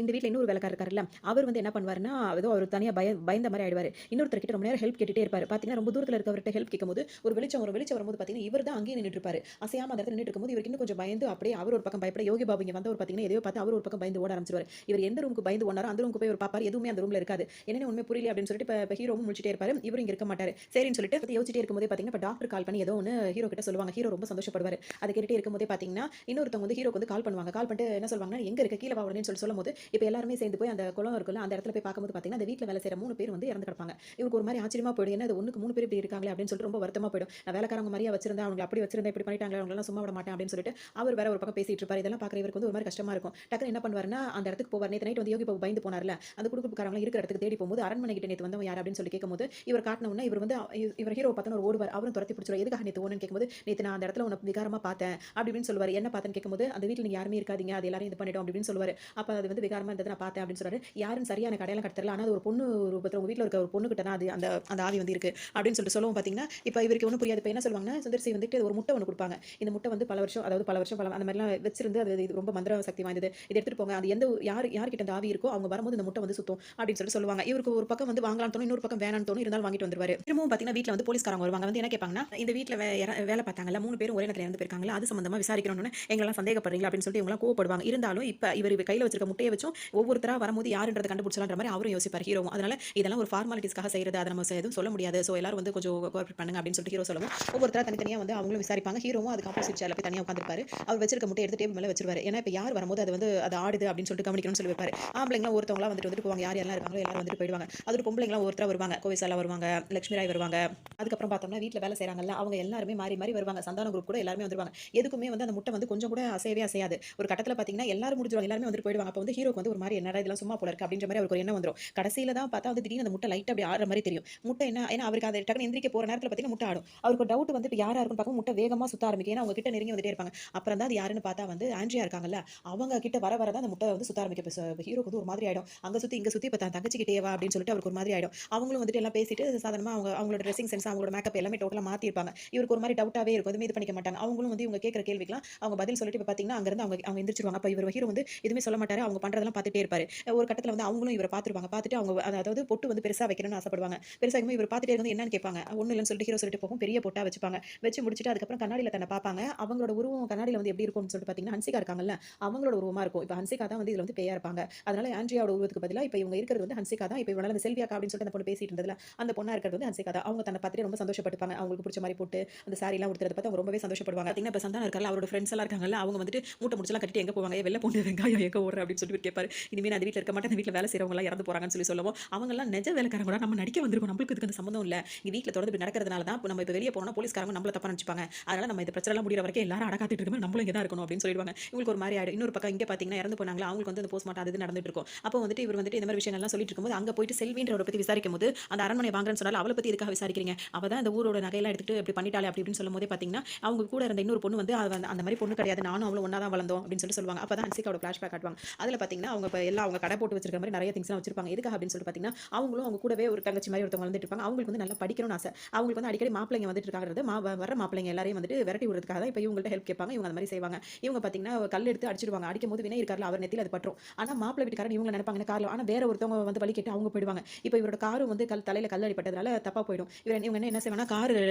இந்த வீட்ல இன்னொரு வேலைக்காரர் இருக்காருல்ல அவர் வந்து என்ன பண்ணுவாருன்னா ஏதோ அவர் தனியா பயந்த மாதிரி ஆயிடுவாரு. இன்னொருத்தர் கிட்ட ரொம்ப நேரம் ஹெல்ப் கேட்டுட்டே இருப்பாரு. பாத்தீங்கன்னா ரொம்ப தூரத்துல இருக்கவர்கிட்ட ஹெல்ப் கேட்கும்போது ஒரு வெளிச்சம் வரும்போது பாத்தீங்கன்னா இவர் தான் அங்கேயே நின்னுட்டு இருப்பாரு. அசையாம அந்த இடத்துல நின்னுட்டு இருக்கும்போது இவருக்கு இன்னும் கொஞ்சம் பயந்து பயந்து அப்படியே அவர் ஒரு பக்கம் பயப்பட யோகி பாபு இங்க வந்து ஒரு பாத்தீங்கன்னா எதையோ பார்த்து அவர் ஒரு பக்கம் பயந்து ஓட ஆரம்பிச்சிருவாரு. இவர் எந்த ரூமுக்கு பயந்து ஓடுனாரோ அந்த ரூமுக்கு போய் ஒரு பாப்பாரு, எதுவுமே அந்த ரூம்ல இருக்காது. என்னன்னு உண்மை புரியல அப்படின்னு சொல்லிட்டு இப்ப ஹீரோவும் முழிச்சிட்டே இருப்பாரு. இவரும் இங்க இருக்க மாட்டாரு. சரின்னு சொல்லிட்டு பத்தி யோசிச்சிட்டே இருக்கும்போதே பாத்தீங்கன்னா இப்ப டாக்டர் கால் பண்ணி ஏதோ ஒன்னு ஹீரோ கிட்ட சொல்லுவாங்க. ஹீரோ ரொம்ப சந்தோஷப்படுவாரு. அதை கேட்டுட்டே இருக்கும்போதே பாத்தீங்கன்னா இன்னொருத்தவங்க வந்து ஹீரோக்கு வந்து கால் பண்ணுவாங்க. கால் பண்ணிட்டு என்ன சொல்வாங்கன்னா எங்க இருக்க கீழ வா உடனேன்னு சொல்லும்போது இப்ப எல்லாருமே சேர்ந்து போய் அந்த குளம் இருக்குல்ல அந்த இடத்துல போய் பார்க்கும்போது பாத்தீங்கன்னா அந்த வீட்ல வேலை செய்யற 3 பேர் வந்து இறந்து கிடப்பாங்க. இவருக்கு ஒரு மாதிரி ஆச்சரியமா போயிடும். என்ன இது ஒண்ணுக்கு 3 பேர் இப்படி இருக்காங்களே அப்படின்னு சொல்லிட்டு ரொம்ப வருத்தமா போயிடும். நான் வேலைக்காரங்க மாதிரியா வச்சிருந்தேன், அவங்க அப்படி வச்சிருந்தேன், இப்படி பண்ணிட்டாங்களே, அவங்கள சும்மா விட மாட்டேன் அப்படின்னு சொல்லிட்டு அவர் வேற ஒரு பக்கம் பேசிட்டு இருப்பாரு. இதெல்லாம் பார்க்குற இவருக்கு வந்து ஒரு மாதிரி கஷ்டமா இருக்கும். டக்குனு என்ன பண்ணுவாருன்னா அந்த இடத்துக்கு போவார். நேத்து நைட் வந்து யோகி பாபு பயந்து போனார்ல, அந்த குடுகுடுப்புக்காரங்க இருக்கிற இடத்துக்கு தேடி போகும்போது அரண்மனை கிட்ட நேத்து வந்தவன் யார் அப்படின்னு சொல்லி கேட்கும்போது இவர் காட்டின உடனே இவர் வந்து இவர் ஹீரோ பார்த்தோன்னு ஓடுவார். அவரும் துரத்தி பிடிச்சிருவார். எதுக்காக நேத்து ஓடுன்னு கேட்கும்போது நேத்து நான் அந்த இடத்துல உன்னை விகாரமா பார்த்தேன் அப்படி இப்படின்னு சொல்லுவாரு. என்ன பார்த்தேன்னு கேட்கும்போது அந்த வீட்டில் நீங்க யாருமே இருக்காதீங்க, அது எல்லாரும் இது பண்ணிட்டோம் அப்படின்னு சொல்லுவாரு. அப்ப அது வந்து விகாரமா இருந்தது நான் பார்த்தேன் அப்படின்னு சொல்றாரு. யாருன்னு சரியா எனக்கு அடையாளம் கட்ட தெரியல. ஆனா அது ஒரு பொண்ணு ரூபத்துல உங்க வீட்ல இருக்க ஒரு பொண்ணு கிட்ட தான் அது அந்த அந்த ஆவி வந்து இருக்கு அப்படின்னு சொல்லிட்டு சொல்லவும் பாத்தீங்கன்னா இப்ப இவருக்கு ஒன்றும் புரியாது. இப்ப என்ன சொல்லுவாங்கன்னா சுந்தர் சி வந்துட்டு ஒரு முட்டை ஒன்று கொடுப்பாங்க. இந்த முட்டை வந்து பல வருஷம் அதாவது பல வருஷம் பல அந்த மாதிரிலாம் வச்சிருந்து அது இது ரொம்ப மந்திர சக்தி வாய்ந்தது, இதை எடுத்துட்டு போங்க, அது எந்த யார்கிட்ட அந்த ஆவி இருக்கோ அவங்க வரும்போது இந்த முட்டை வந்து சுத்தும் அப்படின்னு சொல்லிட்டு சொல்லுவாங்க. இவருக்கு ஒரு பக்கம் வந்து வாங்கலாம்னு தோணும், இன்னொரு பக்கம் வேணாம்னு தோணும். இருந்தாலும் வாங்கிட்டு வந்துருவாரு. திரும்பவும் பாத்தீங்கன்னா வீட்ல வந்து போலீஸ்காரங்க வருவாங்க. வந்து என்ன கேட்பாங்கன்னா இந்த வீட்ல வேலை பார்த்தாங்கல்ல 3 பேரும் ஒரே நேரத்துல இறந்து போயிருக்காங்களா, அது சம்பந்தமா விசாரிக்கணும்னு எங்களெல்லாம் சந்தேகப்படுறீங்களா அப்படின்னு சொல்லிட்டு இவங்க கோவப்படுவாங்க. இருந்தாலும் இப்ப இவர் கையில வச்சிருக்க முட்டையை வச்சும் ஒவ்வொருத்தரா வரும்போது யாருன்றதை கண்டுபிடிச்சலான்ற மாதிரி அவரும் யோசிப்பார் ஹீரோவும். அதனால இதெல்லாம் ஒரு ஃபார்மாலிட்டிஸ்க்காக செய்யறது, அதை நம்ம எதுவும் சொல்ல முடியாது. சோ எல்லாரும் வந்து கொஞ்சம் கோஆபரேட் பண்ணுங்க அப்படின்னு சொல்லிட்டு ஹீரோ சொல்லவும் ஒவ்வொருத்தரா தனித்தனியா வந்து அவங்களும் விசாரிப்பாங்க. ஹீரோவும் அதுக்கு ஆப்போசிட் சேர்ல போய் தனியா உட்கார்ந்திருப்பாரு. அவர் வச்சிருக்க முட்டை எடுத்து டேபிள் மேல வச்சிருவாரு. ஏன்னா இப்ப யார் வரும்போது அது வந்து அது ஆடுது அப்படின்னு சொல்லிட்டு கவனிக்கணும்னு சொல்லி வைப்பாரு. ஆம்பளைங்களா ஒருத்தவங்களா வந்துட்டு போவாங்க. யார் யாரெல்லாம் இருக்காங்களோ எல்லாரும் வந்துட்டு போயிடுவாங்க. அது பொம்பளைங்களா ஒருத்தரா வருவாங்க. கோவிசாலா வருவாங்க, லட்சுமி ராய் வருவாங்க. அதுக்கப்புறம் பார்த்தோம்னா வீட்ல வேலை செய்றாங்கல்ல அவங்க எல்லாருமே மாறி மாறி வருவாங்க. சந்தான குரூப் கூட எல்லாருமே வந்துருவாங்க. எதுக்குமே வந்து அந்த முட்டை வந்து கொஞ்சம் கூட அசையவே அசையாது. ஒரு கட்டத்துல பாத்தீங்கன்னா எல்லாரும் முடிஞ்சிருவாங்க. எல்லாருமே வந்துட்டு போயிடுவாங்க. அப்ப வந்து ஹீரோக்கு வந்து ஒரு மாதிரி என்னடா இதெல்லாம் சும்மா போல இருக்கு அப்படின்ற மாதிரி அவருக்கு ஒரு எண்ணம் வந்துரும். கடைசியில தான் பார்த்தா வந்து திடீர்னு அந்த முட்டை லைட்டா அப்படி ஆடுற மாதிரி தெரியும். முட்டை என்ன ஏன்னா அவருக்கு அது டக்குனு எந்திரிக்க போற நேரத்துல பாத்தீங்கன்னா முட்டை ஆடும். அவருக்கு ஒரு டவுட் வந்து இப்ப யாரா இருக்குன்னு பார்க்கும் முட்டை வேகமா சுத்த ஆரம்பிக்கும். ஏன்னா அவங்க கிட்ட நெருங்கி வந்துட்டே இருப்பாங்க. அப்புறம் தான் அது யாருன்னு பார்த்தா வந்து ஆண்ட்ரியா இருக்காங்கல்ல, அவங்க கிட்ட வர வர தான் அந்த முட்டை வந்து சுத்த ஆரம்பிக்கும். இப்ப ஹீரோக்கு வந்து ஒரு மாதிரி ஆயிடும். அங்க சுத்தி இங்க சுத்தி இப்ப தன் தங்கச்சி கிட்டே வா அப்படின்னு சொல்லிட்டு அவருக்கு ஒரு மாதிரி ஆயிடும். அவங்களும் வந்துட்டு எல்லாம் பேசிட்டு சாதாரணமா அவங்களோட ட்ரெஸ்ஸிங் சென்ஸ் அவங்களோட மேக்கப் எல்லாமே டோட்டலா மாத்திருப்பாங்க. இவருக்கு ஒரு மாதிரி டவுட்டாவே இருக்கும். எதுவுமே இது பண்ணிக்க மாட்டாங்க. அவங்களும் வந்து இவங்க கேட்கிற கேள்விக்கெல்லாம் அவங்க பதில் சொல்லிட்டு இப்ப பாத்தீங்கன்னா அங்க இருந்து அவங்க எந்திரிச்சிருவாங்க. அப்ப இவர் ஹீரோ வந்து எதுவுமே சொல்ல மாட்டாரு. அவங்க பண்றதெல்லாம் பார்த்துட்டே இருப்பாரு. ஒரு கட்டத்துல வந்து அவங்களும் இவரை பார்த்துருவாங்க. பார்த்துட்டு அவங்க அதாவது பொட்டு வந்து பெருசா வைக்கணும்னு ஆசைப்படுவாங்க. பெருசா வைக்கும்போது இவர் பார்த்துட்டே இருந்து என்னன்னு கேட்பாங்க. ஒண்ணும் இல்லைன்னு சொல்லிட்டு ஹீரோ சொல்லிட்டு போகும். பெரிய பொட்டா வச்சுப்பாங்க. வச்சு முடிச்சுட்டு அதுக்கப்புறம் கண்ணாடியில தன்னை பார்ப்பாங்க. அவங்களோட உருவம் கண்ணாடியில வந்து எப்படி இருக்கும்னு சொல்லிட்டு பாத்தீங்கன்னா ஹன்சிகா இருக்காங்கல்ல, அவங்களோட உருவமா இருக்கும். இப்ப ஹன்சிகா தான் வந்து இதுல வந்து பேயா இருப்பாங்க. அதனால ஆண்ட்ரியாவோட உருவத்துக்கு பதிலா இப்ப இவங்க இருக்கிறது வந்து ஹன்சிகா தான். இப்ப இவனால அந்த செல்வியாக்கா அப்படின்னு சொல்லிட்டு அந்த பொண்ணு பேசிட்டு இருந்ததுல அந்த பொண்ணா இருக்கிறது வந்து ஹன்சிகா தான். அவங்க தன்னை பார்த்துட்டு ரொம்ப சந்தோஷப்பட்டுப்பாங்க. அவங்களுக்கு பிடிச்ச மாதிரி போட்டு அந்த சாரி எல்லாம் உடுத்துறத பார்த்து அவங்க ரொம்பவே சந்தோஷப்படுவாங்க. பாத்தீங்கன்னா இப்ப சந்தானம் இருக்கார்ல அவரோட ஃப்ரெண்ட்ஸ் எல்லாம் இருக்காங்கல்ல அவங்க வந்துட்டு மூட்டை முடிச்செல்லாம் கட்டிட்டு எங்க போவாங்க, வெளில போன வெங்காயம் எங்க ஓடுற அப்படின்னு சொல்லிட்டு கேட்பாரு. இனிமே நான் அந்த வீட்ல இருக்க மாட்டேன், அந்த வீட்ல வேலை செய்றவங்க எல்லாம் இறந்து போறாங்கன்னு சொல்லி சொல்லவும் அவங்க எல்லாம் நிஜ வேலைக்காரங்க நம்ம நடிக்க வந்திருக்கோம், நம்மளுக்கு இதுக்கு அந்த சம்பந்தம் இல்ல, இங்க வீட்ல தொடர்ந்து இப்படி நடக்கிறதுனால தான் நம்ம இப்ப வெளிய போனா போலீஸ்காரங்க நம்மள தப்பா நினைச்சுப்பாங்க, அதனால நம்ம இந்த பிரச்சனை எல்லாம் முடியற வரைக்கும் எல்லாரும் அடக்காத்திட்டு இருக்கோம், நம்மளும் இங்க தான் இருக்கணும் அப்படின்னு சொல்லிடுவாங்க. இவங்களுக்கு ஒரு மாதிரி ஆயிடும். இன்னொரு பக்கம் இங்க பாத்தீங்கன்னா இறந்து போனாங்களா அவங்களுக்கு வந்து அந்த போஸ்ட்மார்ட்டம் அது இது நடந்துட்டு இருக்கும். அப்போ வந்துட்டு இவர் வந்துட்டு இந்த மாதிரி விஷயங்கள் எல்லாம் சொல்லிட்டு இருக்கும்போது அங்க போயிட்டு செல்வின்றவரை பத்தி விசாரிக்கும் போது அந்த அரண்மனை வாங்குறேன்னு சொன்னால அவளை பத்தி எதுக்காக விசாரிக்கிறீங்க, அவ தான் இந்த ஊரோட நகையெல்லாம் எடுத்துட்டு இப்படி பண்ணிட்டாலே அப்படி இப்படின்னு சொல்லும்போதே பாத்தீங்கன்னா அவங்க கூட இருந்த இன்னொரு பொண்ணு வந்து அந்த மாதிரி பொண்ணு கிடையாது, நானும் அவளும் ஒண்ணா தான் வளர்ந்தோம் அப்படின்னு சொல்லுவாங்க. அப்பதான் ஹன்சிகாவோட ஃபிளாஷ்பேக் காட்டுவாங்க. அதுல பாத்தீங்கன்னா அவங்க எல்லாம் அவங்க கடை போட்டு வச்சிருக்க மாதிரி நிறைய திங்ஸ் எல்லாம் வச்சிருப்பாங்க. எதுக்காக அப்படின்னு சொல்லிட்டு பாத்தீங்கன்னா அவங்களும் அவங்க கூடவே ஒரு தங்கச்சி மாதிரி ஒருத்தவங்க வந்துட்டு இருப்பாங்க. அவங்களுக்கு வந்து நல்லா படிக்கணும்னு ஆசை. அவங்களுக்கு வந்து அடிக்கடி மாப்பிள்ளைங்க வந்துட்டு இருக்காங்கிறது வர மாப்பிள்ளைங்க எல்லாரையும் வந்துட்டு விரட்டி விடுறதுக்காக தான் இப்ப இவங்கள்ட்ட ஹெல்ப் கேட்பாங்க. இவங்க அந்த மாதிரி செய்வாங்க. இவங்க பாத்தீங்கன்னா கல் எடுத்து அடிச்சிடுவாங்க. அடிக்கும் போது வினய் இருக்கார்ல அவர் நெத்தியில அது பற்றும். ஆனா மாப்பிள்ளை வீட்டுக்காரன் இவங்க நினைப்பாங்க கார்ல, ஆனா வேற ஒருத்தவங்க வந்து வழி கேட்டு அவங்க போயிடுவாங்க. இப்ப இவரோட காரும் வந்து தலையில கல் அடிப்பட்டதுனால தப்பா போயிடும். இவங்க என்ன செய்வாங்கன்னா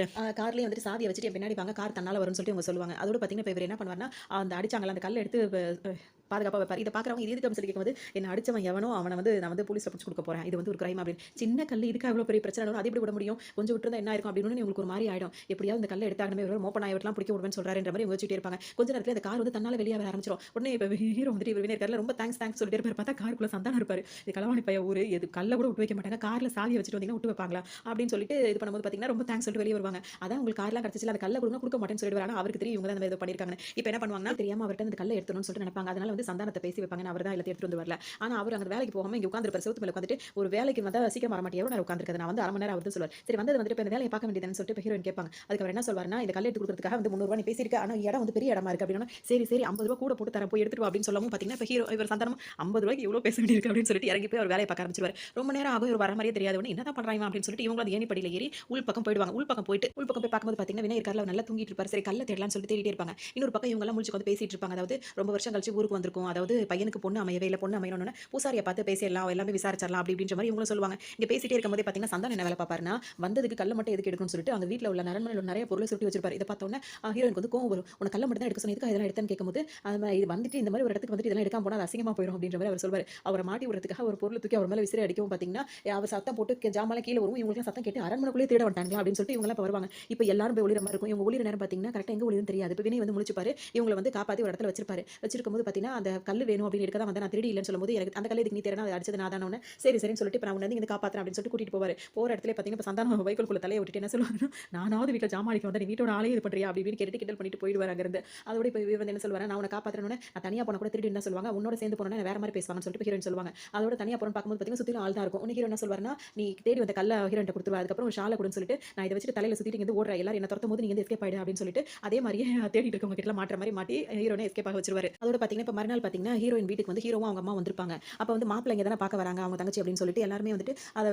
கார்லயே வந்துட்டு சாவியை வச்சுட்டு பின்னாடி வாங்க கார் தன்னால வரும்னு சொல்லிட்டு இவங்க சொல்லுவாங்க. அதோட பாத்தீங்கன்னா இப்ப இவர் என்ன பண்ணுவாருன்னா அந்த அடிச்சாங்கல்ல அந்த கல்லை எடுத்து பாதுகாப்பா வைப்பார். இதை பாக்குறவங்க இது எதுக்கு சொல்லி கேட்கும்போது என்ன அடிச்சவன் எவனோ அவனை வந்து நான் வந்து போலீஸ்ல பிடிச்சு கொடுக்க போறேன், இது வந்து ஒரு கிரைம் அப்படின்னு. சின்ன கல் இதுக்கு அவ்வளவு பெரிய பிரச்சனை வரும், அது எப்படி விட முடியும், கொஞ்சம் விட்டுருந்தா என்ன இருக்கும் அப்படின்னு உங்களுக்கு ஒரு மாதிரி ஆயிடும். எப்படியாவது இந்த கல்லை எடுத்தாங்கமே மோப்ப நாயவெல்லாம் பிடிக்க விடுவேன்னு சொல்றாருன்ற மாதிரி யோசிச்சுட்டே இருப்பாங்க. கொஞ்ச நேரத்துல அந்த கார் வந்து தன்னால வெளியே வர ஆரம்பிச்சிடும். உடனே இப்ப ஹீரோ வந்துட்டு இவர் இருக்காருல ரொம்ப தேங்க்ஸ் சொல்லிட்டே இருப்பாரு. பார்த்தா காருக்குள்ள சந்தானம் இருப்பாரு. இது களவாணி பைய ஊரு, இது கல்ல கூட விட்டு வைக்க மாட்டாங்க, கார்ல சாவியை வச்சுட்டு வந்தீங்கன்னா விட்டு வைப்பாங்களா அப்படின்னு சொல்லிட்டு இது பண்ணும்போது பாத்தீங்கன்னா ரொம்ப தேங்க்ஸ் சொல்லிட்டு வெளியே வருவாங்க. அதான் உங்களுக்கு கார்லாம் கிடைச்சில அந்த கல்ல கொடுக்க மாட்டேன்னு சொல்லிடுவாரு. ஆனா அவருக்கு தெரியும் இவங்க தான் இந்த மாதிரி பண்ணிருக்காங்க. இப்போ என்ன பண்ணுவாங்கன்னா தெரியாம அவர்கிட்ட அந்த கல்லை எடுத்துணும்னு சொல்லிட்டு நினைப்பாங்க. அதனால வந்து சந்தானத்தை பேசி வைப்பாங்க. அவர் தான் எல்லாத்தையும் எடுத்துட்டு வந்து வரல. ஆனா அவர் அங்க வேலைக்கு போகாம இங்க உட்கார்ந்திருப்பாரு. செவுத்து மேல உட்கார்ந்துட்டு ஒரு வேலைக்கு வந்தா சீக்கிரம் வர மாட்டியா, நான் உட்கார்ந்திருக்கேன், நான் வந்து 1/2 மணி நேரம் ஆகுதுன்னு சொல்லுவார். சரி வந்தது வந்துட்டு இப்ப இந்த வேலையை பார்க்க வேண்டியதுன்னு சொல்லிட்டு ஹீரோயின் கேட்பாங்க. அதுக்கு அவர் என்ன சொல்வாருன்னா இந்த கல்லை எடுத்து கொடுக்கிறதுக்காக வந்து 300 ரூபாய் நீ பேசியிருக்க, ஆனா இடம் வந்து பெரிய இடமா இருக்கு அப்படின்னா சரி 50 ரூபாய் கூட போட்டு தரேன் போய் எடுத்துட்டு வா அப்படின்னு சொல்லவும் பாத்தீங்கன்னா இப்ப ஹீரோ இவர் சந்தானம் 50 ரூபாய்க்கு இவ்வளவு பேச வேண்டியிருக்கு அப்படின்னு சொல்லிட்டு இறங்கி போய் அவர் வேலையை பார்க்க ஆரம்பிச்சிருவாரு. ரொம்ப நேரம் ஆகும் இவர் வர மாதிரியே தெரியாது. என்னதான் பண்றாங்க அப்படின்னு சொல்லிட்டு இவங்க அந்த ஏணி படியில ஏறி உள் பக்கம் போயிடுவாங்க. உள் பக்கம் போய் பார்க்கும்போது பாத்தீங்கன்னா வினய் இருக்கார்ல அவர் நல்லா தூங்கிட்டு இருப்பாரு. சரி கல்ல தேடலாம்னு சொல்லிட்டு தேடிட்டே இருப்பாங்க. இன்னொரு பக்கம் இவங்க எல்லாம் முடிச்சு வந்து பேசிட்டு இருப்பாங்க. அதாவது ரொம்ப வருஷம் கழிச்சு ஊருக்கு வந்திருக்கும். அதாவது பையனுக்கு பொண்ணு அமையவே இல்ல. பொண்ணு அமையணும்னு பூசாரிய பார்த்து பேசிறலாம், எல்லாமே விசாரிச்சிரலாம் அப்படி இப்படின்ற மாரி இவங்களும் சொல்லுவாங்க. இங்க பேசிட்டே இருக்கும்போதே பார்த்தீங்கன்னா, சந்தானம் என்ன வேலை பார்ப்பாருன்னா, வந்ததுக்கு கல்ல மட்டும் எதுக்கு எடுக்கணும்னு சொல்லிட்டு, அங்க வீட்ல உள்ள அரண்மனையில நெறைய பொருள சுருட்டி வச்சிருப்பாரு. இத பார்த்தோனே ஹீரோயினுக்கு வந்து கோவம் வரும். "உனக்கு கல்ல மட்டும் தான் எடுக்க சொன்னேன். எதுக்காக இதெல்லாம் எடுத்தேன்னு?" கேட்கும்போது, அது மாரி இது வந்துட்டு இந்த மாரி ஒரு இடத்துக்கு வந்துட்டு இதெல்லாம் எடுக்காம போனா அது அசிங்கமா போயிரும் அப்படின்ற மாரி அவர் சொல்வாரு. அவர மாட்டி விடுறதுக்காக ஒரு பொருள தூக்கி அவர் மேல விசிறி அடிக்கவும் பார்த்தீங்கன்னா, அவர் சத்தம் போட்டு ஜாமான்லாம் கீழ வரும். இவங்களுக்குலாம் சத்தம் கேட்டு அரண்மனைக்குள்ளேயே திருட வந்துட்டாங்களா அப்படின்னு சொல்லிட்டு இவங்கலாம் இப்ப வருவாங்க. இப்ப எல்லாரும் போய் ஒளியிற மாரி இருக்கும். இவங்க ஒளியிற நேரம் பார்த்தீங்கன்னா, கரெக்ட்டா எங்க ஒளியுதுன்னு தெரியாது. இப்ப வினய் வந்து முழிச்சுப்பாரு. இவங்கள வந்து காப்பாத்தி ஒரு இடத்துல வச்சிருப்பாரு. வச்சிருக்கும்போது பார்த்தீங்கன்னா, அந்த கல்லு வேணும் அப்படின்னு எடுக்க தான் வந்தேன். நான் திருடி இல்லன்னு சொல்லும்போது, எனக்கு அந்த கல்லு எதுக்கு நீ தேடுனா? அது அடிச்சது நான் தானே உன்ன. சரி சரின்னு சொல்லிட்டு இப்ப நான் உன்ன வந்து இங்க காப்பாத்துறேன் அப்படின்னு சொல்லிட்டு கூட்டிட்டு போவாரு. போற இடத்துலயே பார்த்தீங்கன்னா, இப்ப சந்தானம் வைக்கோல்குள்ள தலைய விட்டுட்டு என்ன சொல்லுவாருன்னா, நானாவது வீட்ல ஜாமான் அடிக்க வந்தா, நீ வீட்டோட ஆளையே இது பண்றியா? அப்படி இப்படின்னு கேட்டுட்டு கிண்டல் பண்ணிட்டு போயிடுவாரு அங்கிருந்து. அதோட இப்ப இவர் வந்து என்ன சொல்லுவாரு, நான் உன்ன காப்பாத்துறேன்னோனே, நான் தனியா போனா கூட திருடின்னு தான் சொல்லுவாங்க. உன்னோட சேர்ந்து போனோனே வேற மாரி பேசுவாங்கன்னு சொல்லிட்டு இப்ப ஹீரோயின் சொல்லுவாங்க. அதோட தனியா போறோம்னு பார்க்கும்போது பார்த்தீங்கன்னா, சுத்திலும் ஆள் தான் இருக்கும். உடனே ஹீரோ என்ன சொல்வாருன்னா, நீ தேடி வந்த கல்ல ஹீரோயின்ட்ட குடுத்துருவா. அதுக்கப்புறம் ஒரு ஷால குடுன்னு சொல்லிட்டு, நான் இத வச்சுட்டு தலையில சுத்திட்டு இங்கருந்து ஓடுறேன். எல்லாரும் என்ன தொரத்தும்போது நீ வந்து எஸ்கேப் ஆயிடு அப்படின்னு சொல்லிட்டு, அதே மாரியே தேடிட்டு இருக்கவங்க கிட்டலாம் மாட்ற மாரி மாட்டி ஹீரோன எஸ்கேப் ஆக வச்சுருவாரு. அதோட பார்த்தீங்கன்னா, இப்ப மறுநாள் பார்த்தீங்கன்னா, ஹீரோயின் வீட்டுக்கு வந்து ஹீரோவும் அவங்க அம்மா வந்திருப்பாங்க. அப்ப வந்து மாப்பிள்ளை இங்க தானே பார்க்க வராங்க, அவங்க தங்கச்சி அப்படின்னு சொல்லிட்டு எல்லாருமே வந்துட்டு அத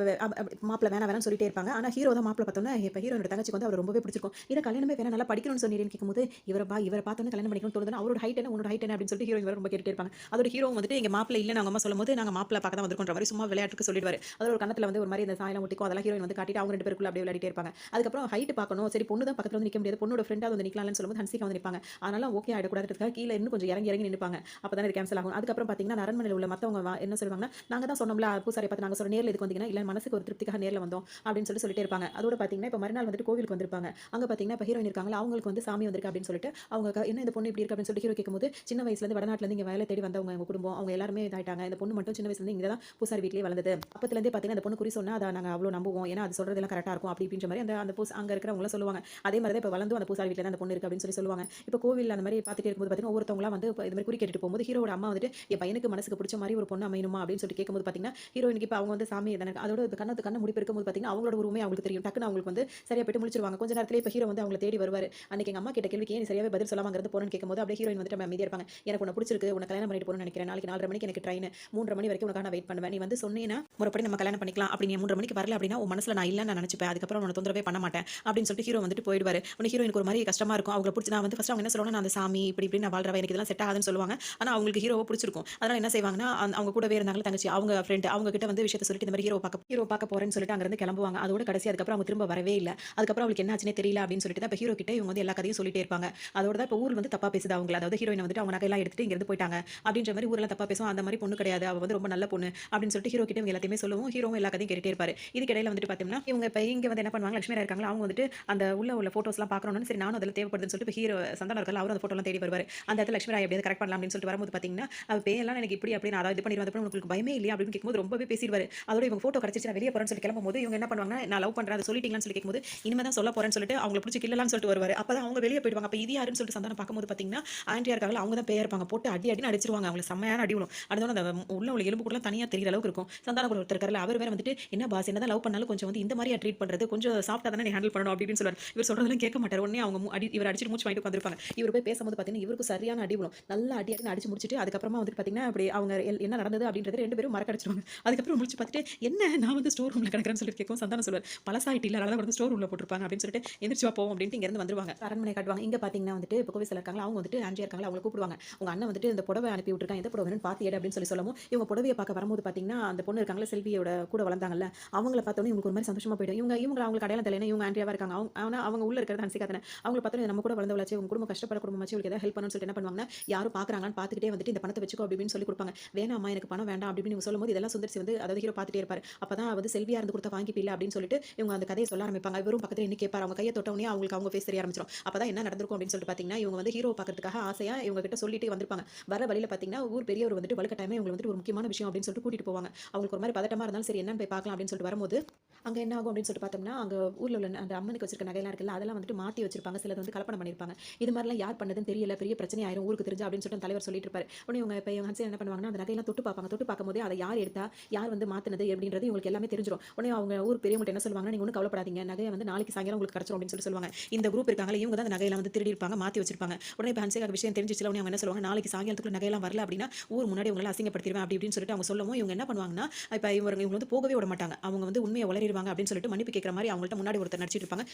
மாப்பிள்ளை வேணாம் வேணாம்னு சொல்லிட்டே இருப்பாங்க. ஆனா ஹீரோ தான் மாப்பிள்ளை பார்த்தோன்னே, இப்ப ஹீரோயினோட தங்கச்சிக்கு வந்து அவர ரொம்பவே பிடிச்சிருக்கும். இத கல்யாணமே வேணாம் நல்லா படிக்கணும்னு சொன்னீரேன்னு கேட்கும்போது, இவர பார்த்தோன்னே கல்யாணம் பண்ணிக்கணும்னு தோணுதுன்னா, அவரோட ஹைட் என்ன, உன்னோட ஹைட் என்ன அப்படின்னு சொல்லிட்டு ஹீரோயின் வேற ரொம்ப கேட்டுட்டே இருப்பாங்க. அதோட ஹீரோவும் வந்துட்டு எங்க மாப்பிள்ளை இல்லன்னு அவங்க அம்மா சொல்லும்போது, நாங்க மாப்பிள்ளை பார்க்க தான் வந்திருக்கோம்ன்ற மாரி சும்மா விளையாட்டுக்கு சொல்லிடுவாரு. அதோட ஒரு கன்னத்துல வந்து ஒரு மாரி இந்த சாயம்லாம் ஒட்டிக்கும். அதெல்லாம் ஹீரோயின் வந்து காட்டிட்டு அவங்க 2 பேருக்குள்ள அப்படியே விளையாடிட்டே இருப்பாங்க. அதுக்கப்புறம் ஹைட் பார்க்கணும். சரி பொண்ணு தான் பக்கத்துல வந்து நிக்க முடியாது. பொண்ணோட ஃப்ரெண்டாவது வந்து நிக்கலாம்னு சொல்லும்போது ஹன்சிகா வந்து நிப்பாங்க. அதனால ஓகே ஆயிடக்கூடாதுன்றதுக்காக கீழ இன்னும் கொஞ்சம் இறங்கி இறங்கி நின்னுப்பாங்க. அப்பதானே இது கேன்சல் ஆகும். அதுக்கப்புறம் பார்த்தீங்கன்னா, அந்த அரண்மனையில உள்ள மத்தவங்க என்ன சொல்லுவாங்கன்னா, நாங்க தான் சொன்னோம்ல பூசாரிய பார்த்து நாங்க சொன்னோம் நேர்ல எதுக்கு வந்தீங்கன்னா, இல்ல மனசுக்கு ஒரு திருப்திக்காக நேர்ல வந்தோம் அப்படின்னு சொல்லிட்டே இருப்பாங்க. அதோட பார்த்தீங்கன்னா, இப்ப மறுநாள் வந்துட்டு கோவிலுக்கு வந்திருப்பாங்க. அங்க பார்த்தீங்கன்னா, இப்ப ஹீரோயின் இருக்காங்கல்ல, அவங்களுக்கு வந்து சாமி வந்திருக்கு அப்படின்னு சொல்லிட்டு, அவங்க என்ன இந்த பொண்ணு இப்படி இருக்கு அப்படின்னு சொல்லிட்டு ஹீரோ கேட்கும்போது, சின்ன வயசுல இருந்து வடநாட்டுல இருந்து இங்க வேலை தேடி வந்தவங்க எங்க குடும்பம். அவங்க எல்லாருமே இதாயிட்டாங்க. இந்த பொண்ணு மட்டும் சின்ன வயசுல இருந்து இங்க தான் பூசாரி வீட்லயே வளர்ந்தது. அப்பத்துல இருந்தே பார்த்தீங்கன்னா, அந்த பொண்ணு குறி சொன்னா அத நாங்க அவ்ளோ நம்புவோம். ஏன்னா அது சொல்றதெல்லாம் கரெக்ட்டா இருக்கும் அப்படி இப்படின்ற மாரி அந்த அந்த அங்க இருக்கிறவங்கலாம் சொல்லுவாங்க. அதே மாரி தான் இப்ப வளர்ந்தும் அந்த பூசாரி வீட்ல தான் அந்த பொண்ணு இருக்கு அப்படின்னு சொல்லுவாங்க. இப்ப கோவில்ல அந்த மாரி பார்த்துட்டே இருக்கும்போது பார்த்தீங்கன்னா, ஒவ்வொருத்தவங்களா வந்து இது மாரி குறி கேட்டுட்டு போகும்போது ஹீரோவோட அம்மா வந்துட்டு, என் பையனுக்கு மனசுக்கு புடிச்ச மாரி ஒரு பொண்ணு அமையணுமா அப்படின்னு சொல்லிட்டு கேட்கும்போது பார்த்தீங்கன்னா, ஹீரோயினுக்கு இப்ப அவங்க வந்து சாமி தானே அதோட கண்ண மூடி இருக்கும்போது பார்த்தீங்கன்னா, அவங்களோட உருவமே அவங்களுக்கு தெரியும். டக்குனு அவங்களுக்கு வந்து சரியா போயிட்டு முழிச்சிருவாங்க. கொஞ்ச நேரத்திலேயே இப்ப ஹீரோ வந்து அவங்கள தேடி வருவாரு. அன்னைக்கு எங்க அம்மா கேட்ட கேள்விக்கு ஏன் நீ சரியாவே பதில் சொல்லாம அங்கிருந்து போனேன்னு கேட்கும்போது, அப்படியே ஹீரோயின் வந்துட்டு அமைதியா இருப்பாங்க. எனக்கு உன்ன புடிச்சிருக்கு. உன்ன கல்யாணம் பண்ணிட்டு போணும்னு நினைக்கிறேன். நாளைக்கு 4:30 மணிக்கு எனக்கு ட்ரெயின். 3:30 மணி வரைக்கும் உனக்காக நான் வெயிட் பண்ணுவேன். நீ வந்து சொன்னீன்னா, முறைப்படி நம்ம கல்யாணம் பண்ணிக்கலாம். அப்படி நீ 3:30 மணிக்கு வரல அப்படின்னா, உன் மனசுல நான் இல்லன்னு நான் நினைச்சுப்பேன். அதுக்கப்புறம் உன்ன தொந்தரவே பண்ண மாட்டேன். அப்படின்னு சொல்லிட்டு ஹீரோ வந்துட்டு போயிடுவாரு. உடனே ஹீரோயினுக்கு ஒரு மாரி கஷ்டமா இருக்கும். அவங்கள புடிச்சு நான் வந்து ஃபர்ஸ்ட் அவங்க என்ன சொல்லுவாங்கன்னா, நான் அந்த சாமி இப்படி இப்படின்னு நான் வாழ்றவ. எனக்கு இதெல்லாம் செட் ஆகாதுன்னு சொல்லுவாங்க. ஆனா அவங்களுக்கு ஹீரோவ புடிச்சிருக்கும். அதனால என்ன செய்வாங்கன்னா, அவங்க கூடவே இருந்தாங்கல்ல தங்கச்சி, அவங்க ஃப்ரெண்ட் அவங்க கிட்ட வந்து விஷயத்த சொல்லிட்டு இந்த மாரி ஹீரோ பார்க்க போறேன்னு சொல்லிட்டு அங்கிருந்து கிளம்புவாங்க. அதோட கடைசி அதுக்கப்புறம் அவங்க திரும்ப வரவே இல்ல. அதுக்கப்புறம் அவளுக்கு என்ன ஆச்சுன்னே தெரியல அப்படின்னு சொல்லிட்டு தான் இப்ப ஹீரோ கிட்ட இவங்க வந்து எல்லா கதையும் சொல்லிட்டே இருப்பாங்க. அதோட தான் இப்ப ஊர் வந்து தப்பா பேசுது அவங்கள. அதாவது ஹீரோயின் வந்துட்டு அவங்க நகையெல்லாம் எடுத்துட்டு இங்க இருந்து போயிட்டாங்க. அப்படின்ற மாரி ஊர்ல தப்பா பேசும். அந்த மாரி பொண்ணு கிடையாது. அவ வந்து ரொம்ப நல்ல பொண்ணு அப்படின்னு சொல்லிட்டு ஹீரோ கிட்ட இவங்க எல்லாத்தையுமே சொல்லவும், ஹீரோவும் எல்லா கதையும் கேட்டுட்டே இருப்பாரு. இதுக்கு இடையில வந்துட்டு பார்த்தீங்கன்னா, இவங்க இப்ப இங்க வந்து என்ன பண்ணுவாங்க, லட்சுமி ராய் இருக்காங்களா, அவங்க வந்துட்டு அந்த உள்ள ஃபோட்டோஸ்லாம் பார்க்கணும்னு சரி நானும் அதில தேவைப்படுதுன்னு சொல்லிட்டு இப்ப ஹீரோ சந்தானம் இருக்கார்ல, அவரும் அந்த ஃபோட்டோலாம் தேடி வருவாரு. அந்த இடத்துல லட்சுமி ராய் எப்படியாவது கரெக்ட் பண்ணலாம் அப்படின்னு சொல்லிட்டு வரும்போது பார்த்தீங்கன்னா, அவ பேயெல்லாம் எனக்கு இப்படி அப்படி நான் அத இது பண்ணிருவேன். அதுக்கப்புறம் உங்களுக்கு பயமே இல்லையா அப்படின்னு கேட்கும்போது ரொம்பவே பேசிருவாரு. அதோட இவங்க ஃபோட்டோ கிடைச்சிருச்சு நான் வெளிய போறேன்னு சொல்லி கிளம்பும்போது இவங்க என்ன பண்ணுவாங்க, நான் லவ் பண்றேன் அத சொல்லிட்டீங்களான்னு சொல்லி கேட்கும்போது, இனிமே தான் சொல்ல போறேன்னு சொல்லிட்டு அவங்கள புடிச்சு கில்லலாம்னு சொல்லிட்டு வருவாரு. அப்பதான் அவங்க வெளிய போயிடுவாங்க. அப்ப இது யாருன்னு சொல்லிட்டு சந்தானம் பார்க்கும்போது பார்த்தீங்கன்னா, ஆண்ட்ரியா இருக்காங்கல்ல, அவங்க தான் பேயா இருப்பாங்க. போட்டு அடி அடின்னு அடிச்சிருவாங்க. அவங்கள செம்மையான அடி விழும். அடுத்தோன அந்த உள்ள உள்ள எலும்பு கூடலாம் தனியா தெரியிற அளவுக்கு இருக்கும். சந்தானம் கூட ஒருத்தர் இருக்கார்ல, அவர் வேற வந்துட்டு, "என்ன பாஸ் என்னதான் லவ் பண்ணாலும் கொஞ்சம் வந்து இந்த மாரியா ட்ரீட் பண்றது? கொஞ்சம் சாஃப்ட்டா தானே நீ ஹேண்டில் பண்ணணும்." அப்படி இப்படின்னு சொல்லுவாரு. இவர் சொல்றதெல்லாம் கேட்க மாட்டாரு. உடனே அவங்க இவர அடிச்சுட்டு மூச்சு வாங்கிட்டு உட்கார்ந்திருப்பாங்க. இவரு போய் பேசும்போது பார்த்தீங்கன்னா, இவருக்கும் சரியான அடி விழும். நல்லா அடி அடின்னு அடிச்சு முடிச்சுட்டு, அதுக்கப்புறமா வந்துட்டு பார்த்தீங்கன்னா, அப்படி அவங்க என்ன நடந்தது அப்படின்றது 2 பேரும் மறக்கடிச்சுருவாங்க. அதுக்கப்புறம் முழிச்சு பார்த்துட்டு, "என்ன நான் வந்து ஸ்டோர் ரூம்ல கிடக்குறேன்னு" சொல்லிட்டு கேட்கவும் சந்தானம் சொல்லுவாரு, "பழசாயிட்டில்ல அதனால வந்து ஸ்டோர் ரூம்ல போட்டுருப்பாங்க." அப்படின்னு சொல்லிட்டு, "எந்திரிச்சு வா போவோம்." அப்படின்ட்டு இங்க இருந்து வந்துருவாங்க. அரண்மனை காட்டுவாங்க. இங்க பார்த்தீங்கன்னா வந்துட்டு, இப்ப கோவில்ல இருக்காங்களா, அவங்க வந்துட்டு ஆண்ட்ரியா இருக்காங்களா, அவங்கள கூப்பிடுவாங்க. "உங்க அண்ணன் வந்துட்டு இந்த புடவ அனுப்பி விட்டுருக்கான். எந்த புடவ வேணும்னு பார்த்து எடு." அப்படின்னு சொல்லவும், இவங்க புடவைய பார்க்க வரும்போது பார்த்தீங்கன்னா, அந்த பொண்ணு இருக்காங்கல்ல, செல்வியோட கூட வளர்ந்தாங்கல்ல, அவங்கள பார்த்தோனே இவங்களுக்கு ஒரு மாரி சந்தோஷமா போயிடும். இவங்க அவங்களுக்கு அடையாளம் தெரியல. இவங்க ஆண்ட்ரியாவா இருக்காங்க. ஆனா அவங்க உள்ள இருக்கிறது ஹன்சிகா தானே. அவங்கள பார்த்தோனே நம்ம கூட வளர்ந்தவளாச்சே, உங்க குடும்பம் கஷ்டப்படுற குடும்பமாச்சே, இவளுக்கு ஏதாவது ஹெல்ப் பண்ணணும்னு சொல்லிட்டு என்ன பண்ணுவாங்கன்னா, யாரும் பார்க்குறாங்களான்னு பார்த்துக்கிட்டே வந்துட்டு, "இந்த பணத்த வச்சுக்கோ" அப்படி இப்படின்னு சொல்லி குடுப்பாங்க. "வேணாம்மா எனக்கு பணம் வேண்டாம்." அப்படி இப்படின்னு இவங்க சொல்லும்போது, இதெல்லாம் சுந்தர்சி வந்து அதாவது ஹீரோ பார்த்துட்டே இருப்பாரு. அப்பதான் வந்து செல்வியா இருந்து குடுத்தா வாங்கிப்பீல்ல அப்படின்னு சொல்லிட்டு இவங்க அந்த கதைய சொல்ல ஆரம்பிப்பாங்க. இவரும் பக்கத்துல நின்னு கேட்பாரு. அவங்க கைய தொட்டவுனே அவங்களுக்கு அவங்க ஃபேஸ் தெரிய ஆரம்பிச்சுரும். அப்பதான் என்ன நடந்திருக்கும் அப்படின்னு சொல்லிட்டு பார்த்தீங்கன்னா, இவங்க வந்து ஹீரோவ பார்க்கறதுக்காக ஆசையா இவங்க கிட்ட சொல்லிட்டே வந்திருப்பாங்க. வர வழியில பார்த்தீங்கன்னா, ஊர் பெரியவர் வந்துட்டு வலுக்கட்டாயமா இவங்கள வந்துட்டு ஒரு முக்கியமான விஷயம் அப்படின்னு சொல்லிட்டு கூட்டிட்டு போவாங்க. அவங்களுக்கு ஒரு மாரி பதட்டமா இருந்தாலும் சரி என்னன்னு போய் பார்க்கலாம் அப்படின்னு சொல்லிட்டு வரும்போது, அங்க என்ன ஆகும் அப்படின்னு சொல்லிட்டு பார்த்தோம்னா, அங்க ஊர்ல உள்ள அந்த அம்மனுக்கு வச்சிருக்க நகையெல்லாம் இருக்குல்ல, அதெல்லாம் வந்துட்டு மாத்தி வச்சிருப்பாங்க. சிலது வந்து கலப்படம் பண்ணியிருப்பாங்க. இது மாரிலாம் யார் பண்ணதுன்னு தெரியல. பெரிய பிரச்சனை ஆயிரும் ஊருக்கு தெரிஞ்சா அப்படின்னு சொல்லிட்டு அந்த தலைவர் சொல்லிட்டு இருப்பாரு. உடனே இவங்க ஹன்சி என்ன பண்ணுவாங்கன்னா, அந்த நகையெல்லாம் தொட்டு பார்ப்பாங்க. தொட்டு பார்க்கும்போதே அத யார் எடுத்தா, யார் வந்து மாத்துனது அப்படின்றது இவங்களுக்கு எல்லாமே தெரிஞ்சிரும். உடனே அவங்க ஊர் பெரியவங்கட்ட என்ன சொல்லுவாங்கன்னா, நீங்க ஒண்ணும் கவலைப்படாதீங்க. நகைய வந்து நாளைக்கு சாயங்காலம் உங்களுக்கு கிடைச்சிரும் அப்படின்னு சொல்லுவாங்க. இந்த குரூப் இருக்காங்கல்ல, இவங்க தான் அந்த நகையெல்லாம் வந்து திருடி இருப்பாங்க, மாத்தி வச்சிருப்பாங்க. உடனே இப்ப ஹன்சிகாக்கு விஷயம் தெரிஞ்சிருச்சுல, உடனே அவங்க என்ன சொல்லுவாங்க, நாளைக்கு சாயங்காலத்துக்குள்ள நகையெல்லாம் வரல அப்படின்னா, ஊர் முன்னாடி உங்கள அசிங்கப்படுத்திடுவேன் அப்படி இப்படின்னு சொல்லிட்டு அவங்க சொல்லவும், இவங்க என்ன பண்ணுவாங்கன்னா, இப்ப இவங்க வந்து போகவே விட மாட்டாங்க. அவங்க வந்து உண்மைய உளறிடுவாங்க அப்படின்னு சொல்லிட்டு மன்னிப்பு கேட்கிற மாரி அவங்கள்ட்ட முன்னாடி ஒருத்தர் நடிச்சிட்டு இருப்பாங்க.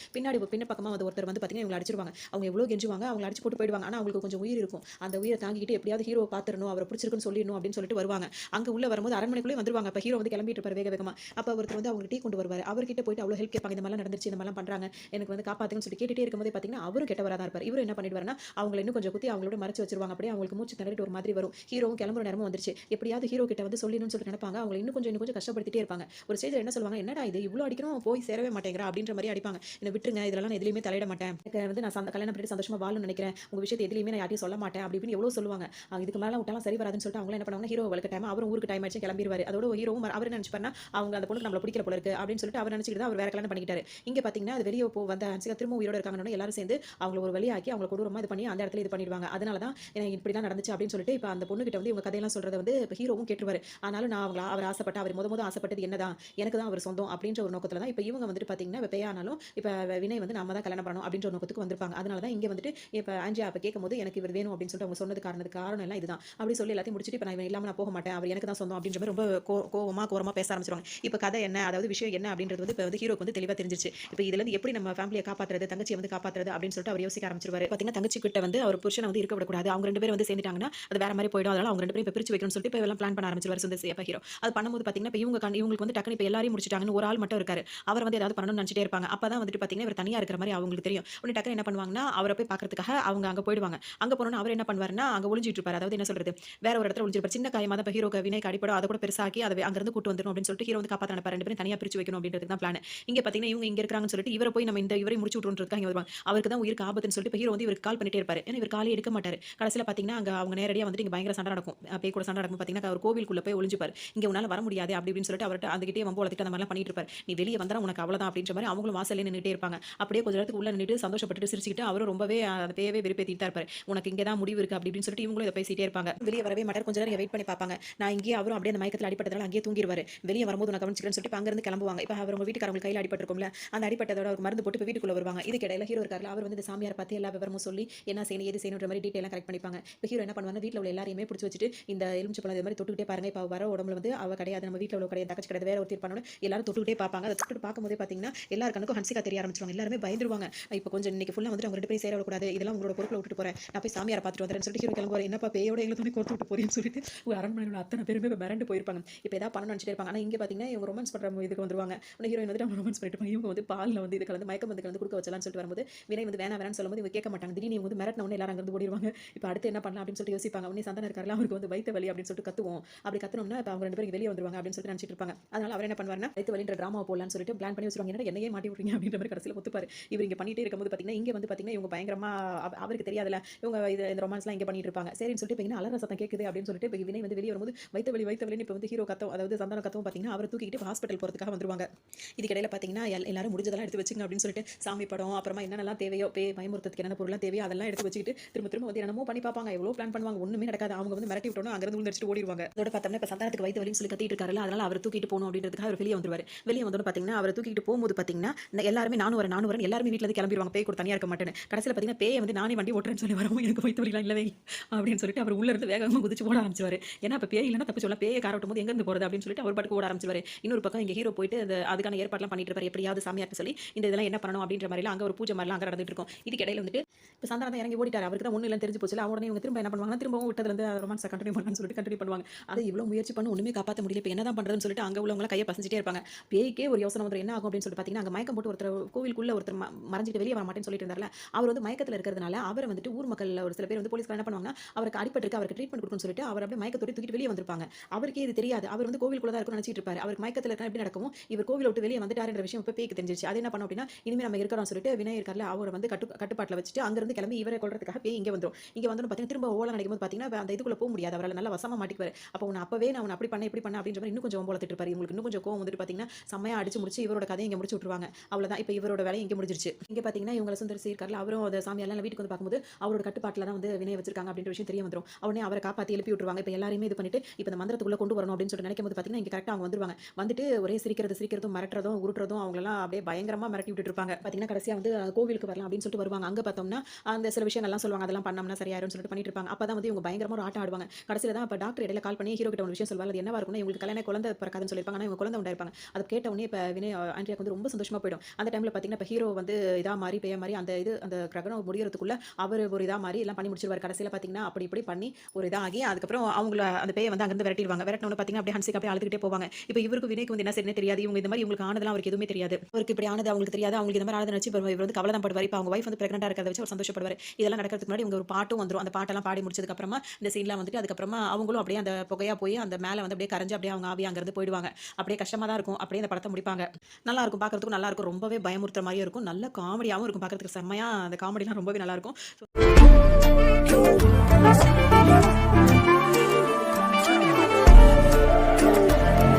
பின்ன பக்கமா வந்து ஒருத்தர் வந்து பார்த்தீங்கன்னா, இவங்கள அடிச்சிருவாங்க. அவங்க எவ்வளோ கெஞ்சுவாங்க, அவங்கள அடிச்சு போட்டு போயிடுவாங்க. ஆனா அவங்களுக்கு கொஞ்சம் உயிர் இருக்கும். அந்த உயிர தாங்கிக்கிட்டு எப்படியாவது எப்படியாவது ஹீரோ பார்த்துறணும், அவரை பிடிச்சிருக்குன்னு சொல்லிடணும் அப்படின்னு சொல்லிட்டு வருவாங்க. அங்க உள்ள வரும்போது அரண்மனைக்குள்ளே வந்துருவாங்க. அப்ப ஹீரோ வந்து கிளம்பிட்டு இருப்பாரு வேக வேகமா. அப்ப ஒருத்தர் வந்து அவங்களுக்கு டீ கொண்டு வருவாரு. அவர்கிட்ட போயிட்டு அவ்வளோ ஹெல்ப் கேட்பாங்க. இந்த மாதிரிலாம் நடந்துருச்சு, இந்த மாதிரிலாம் பண்றாங்க, எனக்கு வந்து காப்பாத்துங்கன்னு சொல்லி கேட்டுட்டே இருக்கும்போதே பார்த்தீங்கன்னா, அவரும் கெட்டவரா தான் இருப்பாரு. இவரு என்ன பண்ணிடுவாருன்னா, அவங்கள இன்னும் கொஞ்சம் குத்தி அவங்களோட மறைச்சு வச்சுருவாங்க. அப்படியே அவங்களுக்கு மூச்சு திணறிட்டு ஒரு மாதிரி வரும். ஹீரோவும் கிளம்புற நேரமும் வந்துருச்சு. எப்படியாவது ஹீரோ கிட்ட வந்து சொல்லிடணும்னு சொல்லிட்டு நினைப்பாங்க. அவங்கள இன்னும் கொஞ்சம் கஷ்டப்படுத்திட்டே இருப்பாங்க. ஒரு ஸ்டேஜ்ல என்ன சொல்லுவாங்க, என்னடா இது இவ்ளோ அடிக்கிறோம் போய் சேரவே மாட்டேங்கிறா அப்படின்ற மாரி அடிப்பாங்க. என்ன விட்டுருங்க, இதெல்லாம் நான் எதுலயுமே தலையிட மாட்டேன். எனக்கு வந்து நான் கல்யாணம் பண்ணிட்டு சந்தோஷமா வாழணும்னு நினைக்கிறேன். உங்க விஷயத்த எதுலயுமே நான் யார்ட்டயும் சொல்ல மாட்டேன் அப்படி இப்படின்னு எவ்வளோ சொல்லுவாங்க. இதுக்கு மேல விட்டாலும் சரி வராதுன்னு சொல்லிட்டு அவங்க என்ன பண்ணுவாங்கன்னா, ஹீரோ வலுக்கட்டாயமா அவரும் ஊருக்கு டைம் ஆயிடுச்சு கிளம்பிருவாரு. அதோட ஹீரோவும் அவர் என்ன நினைச்சுப்பாருன்னா, அவங்க அந்த பொண்ணுக்கு நம்மள பிடிக்கல போல இருக்கு அப்படின்னு சொல்லிட்டு அவர் நினைச்சிட்டு அவர் வேற கல்யாணம் பண்ணிக்கிட்டாரு. இங்க பாத்தீங்கன்னா அது வெளிய வந்த ஹன்சிகா திரும்ப உயிரோட இருக்காங்கன்னு எல்லாரும் சேர்ந்து அவங்கள ஒரு வழியாக்கி அவங்கள கொடூரமா இது பண்ணி அந்த இடத்துல இது பண்ணிடுவாங்க. அதனால தான் எனக்கு இப்படிலாம் நடந்துச்சு அப்படின்னு சொல்லிட்டு இப்ப அந்த பொண்ணு கிட்ட வந்து இவங்க கதையெல்லாம் சொல்றத வந்து இப்ப ஹீரோவும் கேட்டுருவாரு. ஆனாலும் நான் அவர் ஆசைப்பட்ட அவர் முத ஆசைப்பட்டது என்னதான், எனக்கு தான் அவர் சொந்தம் அப்படின்ற ஒரு நோக்கத்துல தான் இப்ப இவங்க வந்துட்டு பாத்தீங்கன்னா பேயானாலும் இப்ப வினய் வந்து நாம தான் கல்யாணம் பண்ணணும் அப்படின்ற ஒரு நோக்கத்துக்கு வந்திருப்பாங்க. அதனால தான் இங்க வந்துட்டு இப்ப ஆன்ஜியா அப்ப கேட்கும்போது எனக்கு இவர் வேணும் அப்படின்னு சொல்லிட்டு அவங்க சொன்னது காரணம் எல்லாம் இதுதான் அப்படி சொல்லி எல்லாத்தையும் முடிச்சுட்டு இப்ப நான் இவன் இல்லாம நான் போக மாட்டேன், அவர் எனக்கு தான் சொந்தம் அப்படின்ற மாதிரி ரொம்ப கோவமா பேச ஆரம்பிச்சிருவாங்க. இப்ப கதை என்ன, அதாவது விஷயம் என்ன அப்படின்றது வந்து இப்ப வந்து ஹீரோக்கு வந்து தெளிவா தெரிஞ்சிருச்சு. இப்ப இதுல இருந்து எப்படி நம்ம ஃபேமிலியை காப்பாத்துறது, தங்கச்சியை வந்து காப்பாத்துறது அப்படின்னு சொல்லிட்டு அவர் யோசிக்க ஆரம்பிச்சிருவாரு. பாத்தீங்கன்னா தங்கச்சி கிட்ட வந்து அவர் புருஷனை வந்து இருக்க விடக்கூடாது, அவங்க 2 பேரும் வந்து சேர்ந்துட்டாங்கன்னா அது வேற மாதிரி போயிடும், அதனால அவங்க 2 பேரும் இப்ப பிரிச்சு வைக்கணும்னு சொல்லிட்டு இப்ப எல்லாம் பிளான் பண்ண ஆரம்பிச்சிருவாரு சுந்தர் சி அப்ப ஹீரோ. அது பண்ணும்போது பாத்தீங்கன்னா இப்ப இவங்களுக்கு வந்து டக்குனு இப்ப எல்லாரையும் முடிச்சிட்டாங்கன்னு ஒரு ஆள் மட்டும் இருக்காரு. அவர் வந்து ஏதாவது பண்ணணும்னு நினைச்சிட்டே இருப்பாங்க. அப்பதான் வந்துட்டு பாத்தீங்கன்னா இவர் தனியா இருக்கிற மாதிரி அவங்களுக்கு தெரியும். உடனே டக்குனு என்ன பண்ணுவாங்கன்னா அவரை போய் பார்க்கறதுக்காக அவங்க அங்க போயிடுவாங்க. அங்க போனோம்னா அவர் என்ன பண்ணுவாருன்னா அங்க ஒளிஞ்சிட்டு இருப்பாரு. அதாவது என்ன சொல்றது, வேற ஒரு இடத்துல ஒளிஞ்சிருப்பாரு. சின்ன காயமா தான் இப்ப ஹீரோக்கு வினய்க்கு அடிபடும், அதை கூட பெருசாக்கி அதை அங்க இருந்து கூட்டு வந்துரும் அப்படின்னு சொல்லிட்டு ஹீரோ வந்து காப்பாத்த நினைப்பாரு. 2 பேரும் தனியா பிரிச்சு வைக்கணும் அப்படின்றதுக்கு தான் பிளான். இங்க பாத்தீங்கன்னா இவங்க இங்க இருக்காங்கன்னு சொல்லிட்டு இவரை போய் நம்ம இவரை முடிச்சு விட்டுறதுக்காக இங்க வருவாங்க. அவருக்கு தான் உயிருக்கு ஆபத்துன்னு சொல்லிட்டு இப்ப ஹீரோ வந்து இவருக்கு கால் பண்ணிட்டே இருப்பாரு. ஏன்னா இவர் காலே எடுக்க மாட்டாரு. கடைசியில பாத்தீங்கன்னா அங்க அவங்க நேரடியா வந்துட்டு இங்க பயங்கர சண்டை நடக்கும். பேய் கூட சண்டை நடக்கும். பாத்தீங்கன்னா அவர் கோவிலுக்குள்ள போய் ஒளிஞ்சுப்பாரு. இங்க உன்னால வர முடியாது அப்படி இப்படின்னு சொல்லிட்டு அவர்ட்ட அதுகிட்டே வம்பு வளர்த்திட்டு அந்த மாதிரிலாம் பண்ணிட்டு இருப்பாரு. நீ வெளியே வந்தா உனக்கு அவ்வளவுதான் அப்படின்ற மாதிரி அவங்களும் வாசல்ல நின்னுட்டே இருப்பாங்க. அப்படியே கொஞ்ச நேரத்துக்கு உள்ள நின்னுட்டு சந்தோஷப்பட்டு சிரிச்சுக்கிட்டு அவரும் ரொம்பவே அந்த பேயவே வெறுப்பேத்திட்டு இருப்பாரு. உனக்கு இங்க தான் முடிவு இருக்கு அப்படி இப்படின்னு சொல்லிட்டு இவங்களும் இதை பேசிட்டே இருப்பாங்க. வெளியே வரவே மாட்டார். கொஞ்ச நேரம் வெயிட் பண்ணி பார்ப்பாங்க. நான் இங்கேயே அவரும் அப்படியே அந்த மயக்கத்துல அடிபட்டதால அங்கேயே தூங்கிடுவாரு. வெளியே வரும்போது நான் கவனிச்சுக்கிறேன்னு சொல்லிட்டு அங்க இருந்து கிளம்புவாங்க. இப்ப அவர் உங்க வீட்டுக்காரங்க கையில அடிபட்டிருக்கும்ல, அந்த அடிபட்டதோட ஒரு மருந்து போட்டு வீட்டுக்குள்ள வருவாங்க. இதுக்கு இடையில ஹீரோ இருக்காருல, அவர் வந்து இந்த சாமியார் பார்த்து எல்லா விவரமும் சொல்லி என்ன செய்யணும் ஏது செய்யணுன்ற மாதிரி டீடைலா கரெக்ட் பண்ணிப்பாங்க. இப்ப ஹீரோ என்ன பண்ணுவாங்க, வீட்ல உள்ள எல்லாரையுமே பிடிச்சு வச்சுட்டு இந்த எலுமிச்சம்பழம் இது மாதிரி தொட்டுக்கிட்டே பாருங்க, இப்ப வர உடம்புல வந்து அவ கிடையாது, நம்ம வீட்ல உள்ள கிடையாது, தங்கச்சி கிடையாது, வேற ஒருத்தர் பண்ணணும் எல்லாரும் தொட்டுக்கிட்டே பார்ப்பாங்க. அதை தொட்டு பார்க்கும்போதே பாத்தீங்கன்னா எல்லார் கண்ணுக்கும் ஹன்சிகா தெரிய ஆரம்பிச்சிருவாங்க. எல்லாருமே பயந்துருவாங்க. இப்ப கொஞ்சம் இன்னைக்கு ஃபுல்லா வந்து அவங்க 2 பேரும் சேர விடக்கூடாது, இதெல்லாம் உங்களோட பொறுப்புல விட்டுட்டு போறேன், நான் போய் சாமியாரை பார்த்துட்டு வந்துறேன்னு சொல்லிட்டு ஹீரோ கிளம்புவாரு. என்னப்பா பேயோட எங்களை துணி கோர்த்து விட்டு போறேன்னு சொல்லிட்டு ஒரு அரண்மனையில் அத்தனை பேருமே மிரண்டு போயிருப்பாங்க. இப்போ ஏதாவது பண்ணணும்னு நினச்சிட்டே இருப்பாங்க. ஆனால் இங்கே பார்த்தீங்கன்னா இவங்க ரொமான்ஸ் பண்ணுற இதுக்கு வந்துருவாங்க. உடனே ஹீரோயின் வந்துட்டு அவங்க ரொமான்ஸ் பண்ணிட்டு இருப்பாங்க. இவங்க வந்து பாலில் வந்து இது கலந்து மயக்கம் வந்து கலந்து கொடுக்க வச்சலாம்னு சொல்லிட்டு வரும்போது வினய் வந்து வேணாம்னு சொல்லும்போது இவங்க கேட்க மாட்டாங்க. திடீர்னு இவங்க வந்து மிரட்டின உடனே எல்லாரும் அங்கிருந்து ஓடிடுவாங்க. இப்போ அடுத்து என்ன பண்ணலாம் அப்படின்னு சொல்லிட்டு யோசிப்பாங்க. உடனே சந்தானம் இருக்காருல, அவருக்கு வந்து வயிற்று வலி அப்படின்னு சொல்லிட்டு கத்துவோம். அப்படி கத்துனோம்னா இப்போ அவங்க 2 பேரும் வெளியே வந்துருவாங்க அப்படின்னு சொல்லிட்டு நினச்சிட்டு இருப்பாங்க. அதனால அவர் என்ன பண்ணுவாருன்னா வயிற்று வலின்ற டிராமா போடலாம்னு சொல்லிட்டு பிளான் பண்ணி வச்சிருவாங்க. என்னடா என்னையே மாட்டி விட்றீங்க அப்படின்ற மாதிரி கடைசியில் ஒத்துப்பாரு. இவர் இங்கே பண்ணிட்டே இருக்கும்போது பார்த்தீங்கன்னா இங்கே வந்து பார்த்தீங்கன்னா இவங்க பயங்கரமா அவருக்கு தெரியாதுல இவங்க இந்த ரொமான்ஸ்லாம் இங்கே பண்ணிட்டு இருப்பாங்க. சரின்னு சொல்லிட்டு இப்போ அலற சத்தம் கேட்குது அப்படின்னு சொல்லிட்டு இப்போ வினய் வந்து வெளியே வரும்போது வயிற்று வலின்னு இப்போ வந்து ஹீரோ கத்தம், அதாவது சந்தானம் கத்தவும் பார்த்தீங்கன்னா அவரை தூக்கிட்டு ஹாஸ்பிட்டல் போகிறதுக்காக வந்துருவாங்க. இதுக்கிடையில பார்த்தீங்கன்னா எல்லாரும் முடிஞ்சதெல்லாம் எடுத்து வச்சுங்க அப்படின்னு சொல்லிட்டு சாமி படம் அப்புறமா என்னென்னலாம் தேவையோ பயமுறுத்துறதுக்கு என்னென்ன பொருள்லாம் தேவையோ அதெல்லாம் எடுத்து வச்சுக்கிட்டு திரும்ப வந்து என்னமோ பண்ணி பார்ப்பாங்க. எவ்வளோ பிளான் பண்ணுவாங்க, ஒன்றுமே நடக்காது. அவங்க வந்து மிரட்டி விட்டோம் அங்கிருந்து விழுந்துட்டு ஓடிடுவாங்க. அதோட பார்த்தோம்னா இப்போ சந்தானத்துக்கு வயிற்று வலின்னு சொல்லி கத்திட்டு இருக்காருல்ல, அதனால அவர் தூக்கிட்டு போகணும் அப்படின்றதுக்காக அவர் வெளியே வந்துருவாரு. வெளியே வந்தோன்னு பார்த்தீங்கன்னா அவரை தூக்கிட்டு போகும்போது பார்த்தீங்கன்னா எல்லாருமே நானும் வரேன் எல்லாருமே வீட்டில் இருந்து கிளம்பிடுவாங்க, பேய் கூட தனியாக இருக்க மாட்டேன்னு. கடைசியில் பார்த்தீங்கன்னா பேயை வந்து நானே வண்டி ஓட்டுறேன்னு சொல்லி வரவும் எனக்கு வயிற்று வலிலாம் இல்லவே அப்படின்னு சொல்லிட்டு அவர் உள்ள இருந்து வேகமாக குதிச்சு ஓட ஆரம்பிச்சுவாரு. ஏன்னா இப்போ பேய் இல்லைன்னா தப்பு சொல்ல பேயை காரட்டும் போது எங்கேருந்து போகிறது அப்படின்னு சொல்லிட்டு அவர் பாட்டுக்கு ஓட ஆரம்பிச்சுவாரு. இன்னொரு பக்கம் இங்கே ஹீரோ போயிட்டு அதுக்கான ஏற்பாடுலாம் பண்ணிட்டு இருப்பாரு. எப்படியாவது சாமியார்ட்ட சொல்லி இந்த இதெல்லாம் என்ன பண்ணணும் அப்படின்ற மாதிரிலாம் அங்கே ஒரு பூஜை மாதிரிலாம் அங்கே நடந்துட்டு இருக்கும். இதுக்கு இடையில வந்துட்டு இப்போ சந்தானம் இறங்கி ஓடிட்டார். அவருக்கு தான் ஒன்றும் இல்லைன்னு தெரிஞ்சு போச்சு. உடனே இவங்க திரும்ப என்ன பண்ணுவாங்க, திரும்பவும் விட்டதுலேருந்து ரொமான்ஸை கண்டினியூ பண்ணலாம்னு சொல்லிட்டு கண்டினியூ பண்ணுவாங்க. அதை இவ்வளோ முயற்சி பண்ணி ஒன்றுமே காப்பாற்ற முடியல. இப்போ என்னதான் பண்ணுறதுன்னு சொல்லிட்டு அங்கே உள்ளவங்க கையை பசஞ்சிட்டே இருப்பாங்க. பேய்க்கே ஒரு யோசனை வந்து என்ன ஆகும் அப்படின்னு சொல்லிட்டு பார்த்தீங்கன்னா அங்கே மயக்கம் போட்டு ஒருத்தர் கோவிலுக்குள்ள ஒருத்தர் மறைஞ்சிட்டு வெளியே வர மாட்டேன்னு சொல்லிட்டு இருந்தார்ல, அவர் வந்து மயக்கத்தில் இருக்கிறதுனால அவரை வந்துட்டு ஊர் மக்கள் ஒரு சில பேர் வந்து போலீஸ்கார என்ன பண்ணுவாங்க, அவருக்கு அடிபட்டிருக்கு அவருக்கு ட்ரீட்மெண்ட் கொடுக்கணும்னு சொல்லிட்டு அவர் அப்படியே மயக்கத்தோடு தூக்கிட்டு வெளியே வந்திருப்பாங்க. அவருக்கே இது தெரியாது. அவர் வந்து கோவிலுக்குள்ள தான் இருக்கும்னு நினைச்சிட்டு இருப்பாரு. அவருக்கு மயக்கத்தில் இருக்க எப்படி நடக்கும், இவர் கோவிலை விட்டு வெளியே வந்துட்டாருன்ற விஷயம் இப்போ பேய்க்கு தெரிஞ்சிருச்சு. அது என்ன பண்ணோம் அப்படின்னா இனிமேல் நம்ம இருக்கிறோம் சொல்லிட்டு வினய் இருக்கார்ல, அவரை வந்து கட்டுப்பாட்டில் வச்சுட்டு அங்கிருந்து கிளம்பி இவரை கொள்றதுக்காக பேய் இங்கே வந்துடும். இங்கே வந்து பார்த்தீங்கன்னா திரும்ப ஓலை நடக்கும் போது பார்த்தீங்கன்னா அந்த இதுக்குள்ள போக முடியாது, அவரால் நல்லா வசமா மாட்டிக்குவார். அப்போ உன்னை அப்பவே நான் அப்படி பண்ண இப்படி பண்ண அப்படின்ற மாதிரி இன்னும் கொஞ்சம் வளர்த்துட்டு இருப்பாரு. இவங்களுக்கு இன்னும் கொஞ்சம் கோவம் வந்துட்டு பார்த்தீங்கன்னா செம்மையா அடிச்சு முடிச்சு இவரோட கதையை இங்கே முடிச்சு விட்டுருவாங்க. அவ்வளோதான், இப்போ இவரோட வேலை இங்கே முடிஞ்சிருச்சு. இங்கே பார்த்தீங்கன்னா இவங்க சுந்தர் சி இருக்கார்ல, அவரும் அந்த சாமியாரெல்லாம் வீட்டுக்கு வந்து பார்க்கும்போது அவரோட கட்டுப்பாட்டில் தான் வந்து வினய் வச்சிருக்காங்க அப்படின்ற விஷயம் தெரிய வந்துடும். உடனே அவரை காப்பாற்றி எழுப்பி விட்டுருவாங்க. இப்போ எல்லாருமே இது பண்ணிட்டு இப்போ இந்த மந்திரத்துக்குள்ள கொண்டு வரணும் அப்படின்னு சொல்லிட்டு நினைக்கும் போது பார்த்தீங்கன்னா இங்கே கரெக்டாக அவங்க வந்துருவாங்க. வந்துட்டு ஒரே சிரிக்கிறதும் மிரட்டுறதும் உருட்டுறதும் அவங்களெல்லாம் அப்படியே பயங்கரமா மிரட்டி விட்டுட்டு இருப்பாங்க. பார்த்தீங்கன்னா கடைசியாக வந்து கோவிலுக்கு வரலாம் அப்படின்னு சொல்லிட்டு வருவாங்க. அங்கே பார்த்தோம்னா அந்த சில விஷயங்கள்லாம் சொல்லுவாங்க, அதெல்லாம் பண்ணோம்னா சரியாயிரும்னு சொல்லிட்டு பண்ணிட்டு இருப்பாங்க. அப்போ தான் வந்து இவங்க பயங்கரமா ஒரு ஆட்டம் ஆடுவாங்க. கடைசியில் தான் இப்போ டாக்டர் இடையில கால் பண்ணி ஹீரோ கிட்ட ஒரு விஷயம் சொல்வாங்க. அது என்னவா இருக்கும்னா இவங்களுக்கு கல்யாணம் குழந்தை பிறக்காதுன்னு சொல்லியிருப்பாங்க. ஆனால் இவங்க குழந்தை உண்டாயிருப்பாங்க. அதை கேட்ட உடனே இப்போ வினய் ஆண்ட்ரியாக்கு வந்து ரொம்ப சந்தோஷமா போயிடும். அந்த டைமில் பார்த்தீங்கன்னா இப்போ ஹீரோ வந்து இதா மாறி பேய மாறி அந்த கிரகணம் முடியறதுக்குள்ள அவர் ஒரு இதா மாறி எல்லாம் பண்ணி முடிச்சிருவாரு. கடைசியில் பார்த்தீங்கன்னா அப்படி அப்படி இப்படி பண்ணி ஒரு இதாகி அதுக்கப்புறம் அவங்கள அந்த பேய வந்து அங்கேருந்து விரட்டிடுவாங்க. விரட்டினோனே பார்த்தீங்கன்னா, அப்படியே ஹன்சிகா அப்படியே அழுதுகிட்டே போவாங்க. இப்ப இவருக்கு வினய்க்கு வந்து என்ன செய்யணும்னே தெரியாது. இவங்க இந்த மாரி இவங்களுக்கு ஆனதெல்லாம் அவருக்கு எதுவுமே தெரியாது. அவருக்கு இப்படி ஆனது அவங்களுக்கு தெரியாது. அவங்களுக்கு இந்த மாரி ஆனத நினைச்சு இவர் வந்து கவல தான் படுவாரு. இப்ப அவங்க வைஃப் வந்து பிரெக்னன்ட்டா இருக்கிறத வச்சு அவர் சந்தோஷப்படுவாரு. இதெல்லாம் நடக்கிறதுக்கு முன்னாடி இவங்க ஒரு பாட்டும் வந்துரும். அந்த பாட்டெல்லாம் பாடி முடிச்சதுக்கு அப்புறமா இந்த சீன்லாம் வந்துட்டு அதுக்கப்புறமா அவங்களும் அப்படியே அந்த புகையா போய் அந்த மேல வந்து அப்படியே கரைஞ்சு அப்படியே அவங்க ஆவியா அங்கருந்து போயிடுவாங்க. அப்படியே கஷ்டமா தான் இருக்கும். அப்படியே அந்த படத்த முடிப்பாங்க. நல்லாருக்கும். பார்க்கறதுக்கும் நல்லாருக்கும். ரொம்பவே பயமுறுத்துற மாரியும் இருக்கும். நல்ல காமெடியாவும் இருக்கும். பார்க்கறதுக்கு செம்மையா அந்த காமெடிலாம் ரொம்பவே நல்லாருக்கும்.